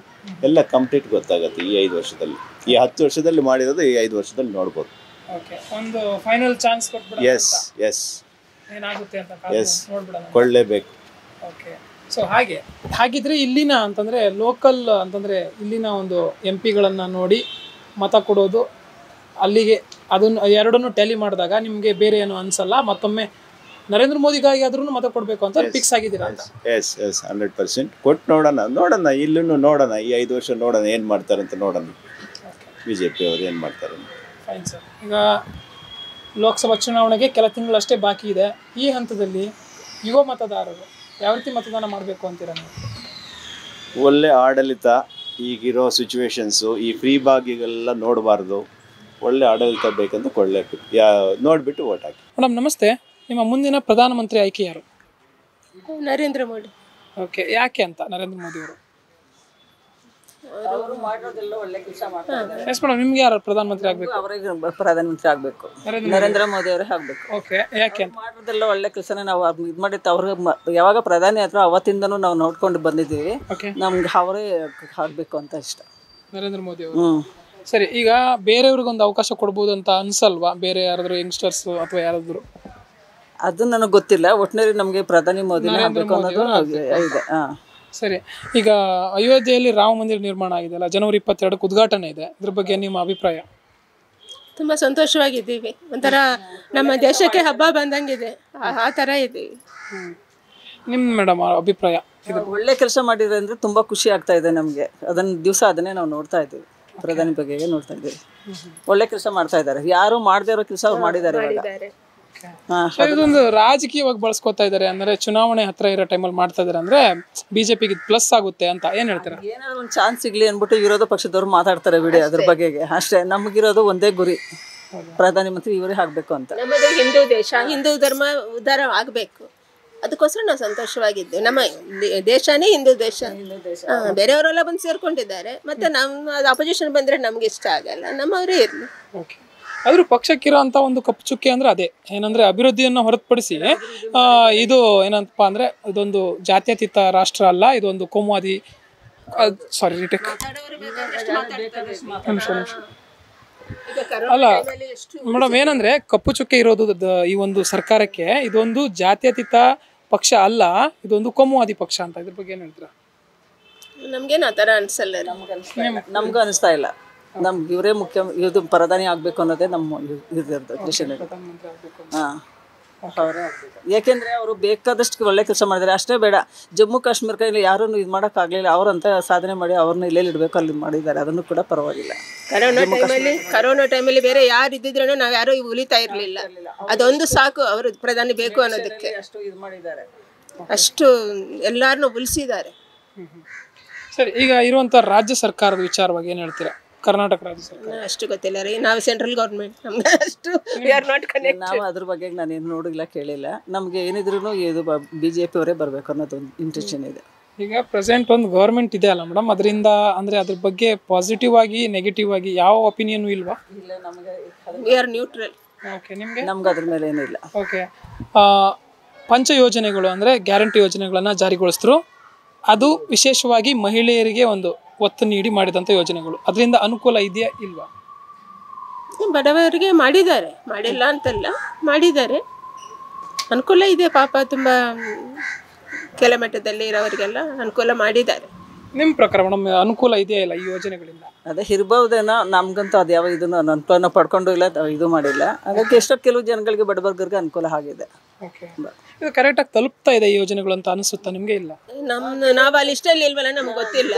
ಎಲ್ಲ ಕಂಪ್ಲೀಟ್ ಗೊತ್ತಾಗುತ್ತೆ ಈ 5 ವರ್ಷದಲ್ಲಿ. ಈ 10 ವರ್ಷದಲ್ಲಿ ಮಾಡಿರೋದು ಈ 5 ವರ್ಷದಲ್ಲಿ ನೋಡ್ಬೋದು. ಒಂದು ಫೈನಲ್ ಚಾನ್ಸ್ ಕೊಟ್ಬಿಡೋಣ. ಎಸ್ ಎಸ್ ಏನಾಗುತ್ತೆ ಅಂತ ಎಸ್, ಕೊಳ್ಳೇಬೇಕು. ಓಕೆ, ಸೊ ಹಾಗಿದ್ರೆ ಇಲ್ಲಿನ ಅಂತಂದರೆ ಲೋಕಲ್ ಅಂತಂದರೆ ಇಲ್ಲಿನ ಒಂದು MP ಗಳನ್ನು ನೋಡಿ ಮತ ಕೊಡೋದು, ಅಲ್ಲಿಗೆ ಅದನ್ನು ಎರಡನ್ನೂ ಟ್ಯಾಲಿ ಮಾಡಿದಾಗ ನಿಮಗೆ ಬೇರೆ ಏನು ಅನಿಸಲ್ಲ, ಮತ್ತೊಮ್ಮೆ ನರೇಂದ್ರ ಮೋದಿಗಾಗಿ ಆದ್ರೂ ಮತ ಕೊಡಬೇಕು ಅಂತ ಫಿಕ್ಸ್ ಆಗಿದ್ದೀರಾ ಅಂತ? ಎಸ್ ಎಸ್ 100% ಕೊಟ್ಟು ನೋಡೋಣ. ಇಲ್ಲೂ ನೋಡೋಣ, ಈ 5 ವರ್ಷ ನೋಡೋಣ ಏನು ಮಾಡ್ತಾರೆ ಅಂತ ನೋಡೋಣ, BJP ಅವರು ಏನು ಮಾಡ್ತಾರೆ. Fine sir. ಈಗ ಲೋಕಸಭಾ ಚುನಾವಣೆಗೆ ಕೆಲ ತಿಂಗಳಷ್ಟೇ ಬಾಕಿ ಇದೆ. ಈ ಹಂತದಲ್ಲಿ ಯುವ ಮತದಾರರು ಯಾವ ರೀತಿ ಮತದಾನ ಮಾಡಬೇಕು ಅಂತೀರಾ ನೀವು? ಒಳ್ಳೆ ಆಡಳಿತ, ಈಗಿರೋ ಸಿಚುವೇಶನ್ಸು, ಈ ಫ್ರೀ ಬಾಗಿಗೆಲ್ಲ ನೋಡಬಾರ್ದು, ಒಳ್ಳೆ ಆಡಳಿತ ಬೇಕಂತ ಕೊಳ್ಳೇಬೇಕು, ನೋಡಿಬಿಟ್ಟು ವೋಟ್ ಹಾಕಿ. ಮೇಡಮ್ ನಮಸ್ತೆ, ನಿಮ್ಮ ಮುಂದಿನ ಪ್ರಧಾನಮಂತ್ರಿ ಆಯ್ಕೆ ಯಾರು? ನರೇಂದ್ರ ಮೋದಿ. ಓಕೆ, ಯಾಕೆ ಅಂತ ನರೇಂದ್ರ ಮೋದಿ ಅವರು? ಎಸ್ ಮೇಡಮ್, ನಿಮ್ಗೆ ಯಾರು ಪ್ರಧಾನಮಂತ್ರಿ ಆಗಬೇಕು? ಅವರಿಗೆ ಪ್ರಧಾನಮಂತ್ರಿ ಆಗಬೇಕು, ನರೇಂದ್ರ ಮೋದಿ ಅವರೇ ಆಗಬೇಕು. ಓಕೆ, ಯಾಕೆ ಅಂತ? ಮಾಡೋದೆಲ್ಲ ಒಳ್ಳೆ ಕೆಲಸನೇ. ನಾವು ಇದು ಮಾಡಿತ್ತು, ಅವ್ರಿಗೆ ಯಾವಾಗ ಪ್ರಧಾನಿ ಆದ್ರೂ ಅವತ್ತಿಂದನೂ ನಾವು ನೋಡ್ಕೊಂಡು ಬಂದಿದ್ದೀವಿ. ನಮ್ಗೆ ಅವರೇ ಆಗಬೇಕು ಅಂತ ಇಷ್ಟ, ನರೇಂದ್ರ ಮೋದಿ ಅವರು. ಸರಿ, ಈಗ ಬೇರೆಯವ್ರಿಗೊಂದು ಅವಕಾಶ ಕೊಡ್ಬೋದು ಅಂತ ಅನ್ಸಲ್ವಾ? ಬೇರೆ ಯಾರಾದ್ರೂ ಯಂಗ್ಸ್ಟರ್ಸ್ ಅಥವಾ ಯಾರಾದ್ರು? ಅದು ನನಗೆ ಗೊತ್ತಿಲ್ಲ, ಒಟ್ಟಿನಲ್ಲಿ ನಮಗೆ ಪ್ರಧಾನಿ ಮೋದಿನೇ ಆಗಬೇಕು ಅನ್ನೋದು ಇದೆ. ಸರಿ, ಈಗ ಅಯೋಧ್ಯೆಯಲ್ಲಿ ರಾಮ ಮಂದಿರ ನಿರ್ಮಾಣ ಆಗಿದೆ ಅಲ್ಲ, ಜನವರಿ 22ಕ್ಕೆ ಉದ್ಘಾಟನೆ ಇದೆ, ಇದ್ರ ಬಗ್ಗೆ ನಿಮ್ಮ ಅಭಿಪ್ರಾಯ? ತುಂಬ ಸಂತೋಷವಾಗಿದ್ದೀವಿ, ಒಂಥರ ನಮ್ಮ ದೇಶಕ್ಕೆ ಹಬ್ಬ ಬಂದಂಗಿದೆ, ಆ ಥರ ಇದ್ದೀವಿ. ನಿಮ್ಮ ಮೇಡಮ್ ಅಭಿಪ್ರಾಯ? ಒಳ್ಳೆ ಕೆಲಸ ಮಾಡಿದ್ರೆ ಅಂದರೆ ತುಂಬ ಖುಷಿ ಆಗ್ತಾ ಇದೆ ನಮಗೆ. ಅದನ್ನೇ ನಾವು ನೋಡ್ತಾ ಇದ್ದೀವಿ, ಪ್ರಧಾನಿ ಬಗ್ಗೆ ನೋಡ್ತಾ ಇದ್ದೀವಿ. ಒಳ್ಳೆ ಕೆಲಸ ಮಾಡ್ತಾ ಇದ್ದಾರೆ, ಯಾರು ಮಾಡದೇ ಇರೋ ಕೆಲಸ ಅವ್ರು ಮಾಡಿದ್ದಾರೆ. ಇದೊಂದು ರಾಜಕೀಯವಾಗಿ ಬಳಸ್ಕೊತಾ ಇದ್ದಾರೆ ಅಂದ್ರೆ, ಚುನಾವಣೆ ಹತ್ರ ಇರೋ ಟೈಮಲ್ಲಿ ಮಾಡ್ತಾ ಇದಾರೆ ಅಂದ್ರೆ BJPಗೆ ಪ್ಲಸ್ ಆಗುತ್ತೆ ಅಂತ ಏನ್ ಹೇಳ್ತಾರೆ? ಏನಾದ್ರು ಒಂದು ಚಾನ್ಸ್ ಸಿಗ್ಲಿ ಅನ್ಬಿಟ್ಟು ವಿರೋಧ ಪಕ್ಷದವ್ರು ಮಾತಾಡ್ತಾರೆ ಬಿಡಿ ಅದ್ರ ಬಗೆಗೆ ಅಷ್ಟೇ. ನಮಗಿರೋದು ಒಂದೇ ಗುರಿ, ಪ್ರಧಾನಿ ಮಂತ್ರಿ ಇವರೇ ಆಗ್ಬೇಕು ಅಂತ. ನಮ್ಮದು ಹಿಂದೂ ದೇಶ, ಹಿಂದೂ ಧರ್ಮ ಉದ್ಧಾರ ಆಗಬೇಕು, ಅದಕ್ಕೋಸ್ಕರ ನಾವು ಸಂತೋಷವಾಗಿದ್ದೇವೆ. ನಮ್ಮ ದೇಶನೇ ಹಿಂದೂ ದೇಶ. ಬೇರೆಯವರೆಲ್ಲ ಬಂದು ಸೇರ್ಕೊಂಡಿದ್ದಾರೆ, ಮತ್ತೆ ನಮ್ಮ ಅಪೋಸಿಷನ್ ಬಂದ್ರೆ ನಮ್ಗೆ ಇಷ್ಟ ಆಗಲ್ಲ, ನಮ್ಮವರೇ ಇರಲಿ. ಆದ್ರೂ ಪಕ್ಷಕ್ಕಿರೋ ಅಂತ ಒಂದು ಕಪ್ಪು ಚುಕ್ಕೆ ಅಂದ್ರೆ ಅದೇ ಏನಂದ್ರೆ, ಅಭಿವೃದ್ಧಿಯನ್ನು ಹೊರತುಪಡಿಸಿ ಇದು ಏನಂತಪ್ಪ ಅಂದ್ರೆ, ಇದೊಂದು ಜಾತ್ಯತೀತ ರಾಷ್ಟ್ರ ಅಲ್ಲ, ಇದೊಂದು ಕೋಮುವಾದಿ ಅಲ್ಲ ಮೇಡಮ್. ಏನಂದ್ರೆ ಕಪ್ಪು ಚುಕ್ಕೆ ಇರೋದು ಈ ಒಂದು ಸರ್ಕಾರಕ್ಕೆ, ಇದೊಂದು ಜಾತ್ಯತೀತ ಪಕ್ಷ ಅಲ್ಲ, ಇದೊಂದು ಕೋಮುವಾದಿ ಪಕ್ಷ ಅಂತ. ಇದ್ರ ಬಗ್ಗೆ ಏನ್ ಹೇಳ್ತೀರಾ? ನಮ್ಗೇನು ಆ ಥರ ಅನ್ಸಲ್ಲ, ನಮ್ಗೂ ಅನಿಸ್ತಾ ಇಲ್ಲ. ನಮ್ಗೆ ಇವರೇ ಮುಖ್ಯ, ಇದು ಪ್ರಧಾನಿ ಆಗಬೇಕು ಅನ್ನೋದೇ ನಮ್ಮ ಡಿಸಿಷನ್. ಯಾಕೆಂದರೆ ಅವರು ಬೇಕಾದಷ್ಟು ಒಳ್ಳೆ ಕೆಲಸ ಮಾಡಿದ್ದಾರೆ, ಅಷ್ಟೇ ಬೇಡ. ಜಮ್ಮು ಕಾಶ್ಮೀರ ಕೈಲಿ ಯಾರನ್ನು ಇದು ಮಾಡೋಕ್ಕಾಗಲಿಲ್ಲ, ಅವರಂತ ಸಾಧನೆ ಮಾಡಿ ಅವ್ರನ್ನ ಇಲ್ಲೇ ಇಡಬೇಕು ಅಲ್ಲಿ ಮಾಡಿದ್ದಾರೆ, ಅದನ್ನು ಕೂಡ ಪರವಾಗಿಲ್ಲ. ಕರೋನಾ ಟೈಮಲ್ಲಿ ಬೇರೆ ಯಾರು ಇದ್ದಿದ್ರೂ ನಾವು ಯಾರು ಉಳಿತಾ ಇರಲಿಲ್ಲ, ಅದೊಂದು ಸಾಕು ಅವರು ಪ್ರಧಾನಿ ಬೇಕು ಅನ್ನೋದಕ್ಕೆ. ಅಷ್ಟು ಇದು ಮಾಡಿದ್ದಾರೆ. ಅಷ್ಟು ಎಲ್ಲರನ್ನೂ ಉಳಿಸಿದ್ದಾರೆ. ಸರಿ, ಈಗ ಇರುವಂಥ ರಾಜ್ಯ ಸರ್ಕಾರದ ವಿಚಾರವಾಗಿ ಏನು ಹೇಳ್ತೀರಾ? ಕರ್ನಾಟಕ ರಾಜ್ಯ ಸರ್ಕಾರ ಅಷ್ಟು ಗೊತ್ತಿಲ್ಲ ರೀ, ನಾವು ಸೆಂಟ್ರಲ್ ಗೌರ್ಮೆಂಟ್, ನಮ್ಗೆ ಅಷ್ಟು ವಿ ಆರ್ ನಾಟ್ ಕನೆಕ್ಟ್. ನಾವು ಅದ್ರ ಬಗ್ಗೆ ನಾನೇನು ನೋಡಿಲ್ಲ, ಕೇಳಿಲ್ಲ. ನಮಗೆ ಏನಿದ್ರು ಇದು BJP ಅವರೇ ಬರಬೇಕು ಅನ್ನೋದೊಂದು ಇಂಟೆನ್ಷನ್ ಇದೆ. ಈಗ ಪ್ರೆಸೆಂಟ್ ಒಂದು ಗೌರ್ಮೆಂಟ್ ಇದೆ ಅಲ್ಲ ಮೇಡಮ್, ಅದರಿಂದ ಅಂದರೆ ಅದ್ರ ಬಗ್ಗೆ ಪಾಸಿಟಿವ್ ಆಗಿ ನೆಗೆಟಿವ್ ಆಗಿ ಯಾವ ಒಪಿನಿಯನ್ ಇಲ್ವಾ? ಇಲ್ಲ, ನಮಗೆ ವಿ ಆರ್ ನ್ಯೂಟ್ರಲ್. ಓಕೆ, ನಿಮಗೆ? ನಮ್ಗೆ ಅದ್ರ ಮೇಲೆ ಏನಿಲ್ಲ. ಓಕೆ, ಪಂಚ ಯೋಜನೆಗಳು ಅಂದರೆ ಗ್ಯಾರಂಟಿ ಯೋಜನೆಗಳನ್ನು ಜಾರಿಗೊಳಿಸಿದ್ರು. ಅದು ವಿಶೇಷವಾಗಿ ಮಹಿಳೆಯರಿಗೆ ಒಂದು ಒತ್ತು ನೀಡಿ ಮಾಡಿದಂಥ ಯೋಜನೆಗಳು. ಅದರಿಂದ ಅನುಕೂಲ ಇದೆಯಾ ಇಲ್ವಾ? ಬಡವರಿಗೆ ಮಾಡಿದ್ದಾರೆ, ಮಾಡಿಲ್ಲ ಅಂತಲ್ಲ, ಮಾಡಿದ್ದಾರೆ, ಅನುಕೂಲ ಇದೆ. ಪಾಪ ತುಂಬ ಕೆಳಮಟ್ಟದಲ್ಲಿ ಇರೋರಿಗೆಲ್ಲ ಅನುಕೂಲ ಮಾಡಿದ್ದಾರೆ. ನಿಮ್ಮ ಪ್ರಕಾರ ಮೇಡಮ್ ಅನುಕೂಲ ಇದೆಯಾ ಇಲ್ಲ ಈ ಯೋಜನೆಗಳಿಂದ? ಅದೇ ಇರ್ಬೋದೇನೋ, ನಮ್ಗಂತೂ ಅದು ಯಾವ ಇದನ್ನು ಅನುಕೂಲನ ಪಡ್ಕೊಂಡು ಇಲ್ಲ, ಇದು ಮಾಡಿಲ್ಲ. ಅದಕ್ಕೆ ಎಷ್ಟೋ ಕೆಲವು ಜನಗಳಿಗೆ ಬಡಬರ್ಗರಿಗೆ ಅನುಕೂಲ ಆಗಿದೆ. ಓಕೆ, ಇದು ಕರೆಕ್ಟಾಗಿ ತಲುಪ್ತಾ ಇದೆ ಈ ಯೋಜನೆಗಳು ಅಂತ ಅನಿಸುತ್ತಾ ನಿಮಗೆ? ಇಲ್ಲ, ನಾವು ಅಲ್ಲಿ ಇಷ್ಟಲ್ಲಿ ಇಲ್ವಲ್ಲ, ನಮ್ಗೆ ಗೊತ್ತಿಲ್ಲ.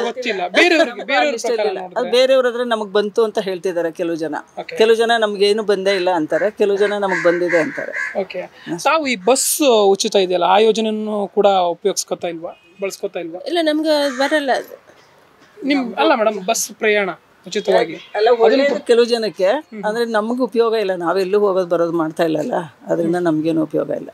ಅದು ಬೇರೆಯವ್ರಾದ್ರೆ ನಮಗೆ ಬಂತು ಅಂತ ಹೇಳ್ತಿದ್ದಾರೆ ಕೆಲವು ಜನ. ಕೆಲವು ಜನ ನಮ್ಗೇನು ಬಂದೇ ಇಲ್ಲ ಅಂತಾರೆ, ಕೆಲವು ಜನ ನಮಗೆ ಬಂದಿದೆ ಅಂತಾರೆ. ಓಕೆ, ತಾವು ಈ ಬಸ್ ಉಚಿತ ಇದೆಯಲ್ಲ ಆ ಯೋಜನೆಯನ್ನು ಕೂಡ ಉಪಯೋಗಿಸ್ಕೊತಾ ಇಲ್ವಾ, ಬಳಸ್ಕೊತಾ ಇಲ್ವಾ? ಇಲ್ಲ, ನಮ್ಗೆ ಬರಲ್ಲ ಅದು. ಅಲ್ಲ ಮೇಡಮ್, ಬಸ್ ಪ್ರಯಾಣ ಉಚಿತವಾಗಿ ಅಲ್ಲ, ಒಳ್ಳೆಯದು ಕೆಲವು ಜನಕ್ಕೆ. ಅಂದ್ರೆ ನಮಗೆ ಉಪಯೋಗ ಇಲ್ಲ, ನಾವೆಲ್ಲೂ ಹೋಗೋದು ಬರೋದು ಮಾಡ್ತಾ ಇಲ್ಲಲ್ಲ, ಅದರಿಂದ ನಮಗೇನು ಉಪಯೋಗ ಇಲ್ಲ.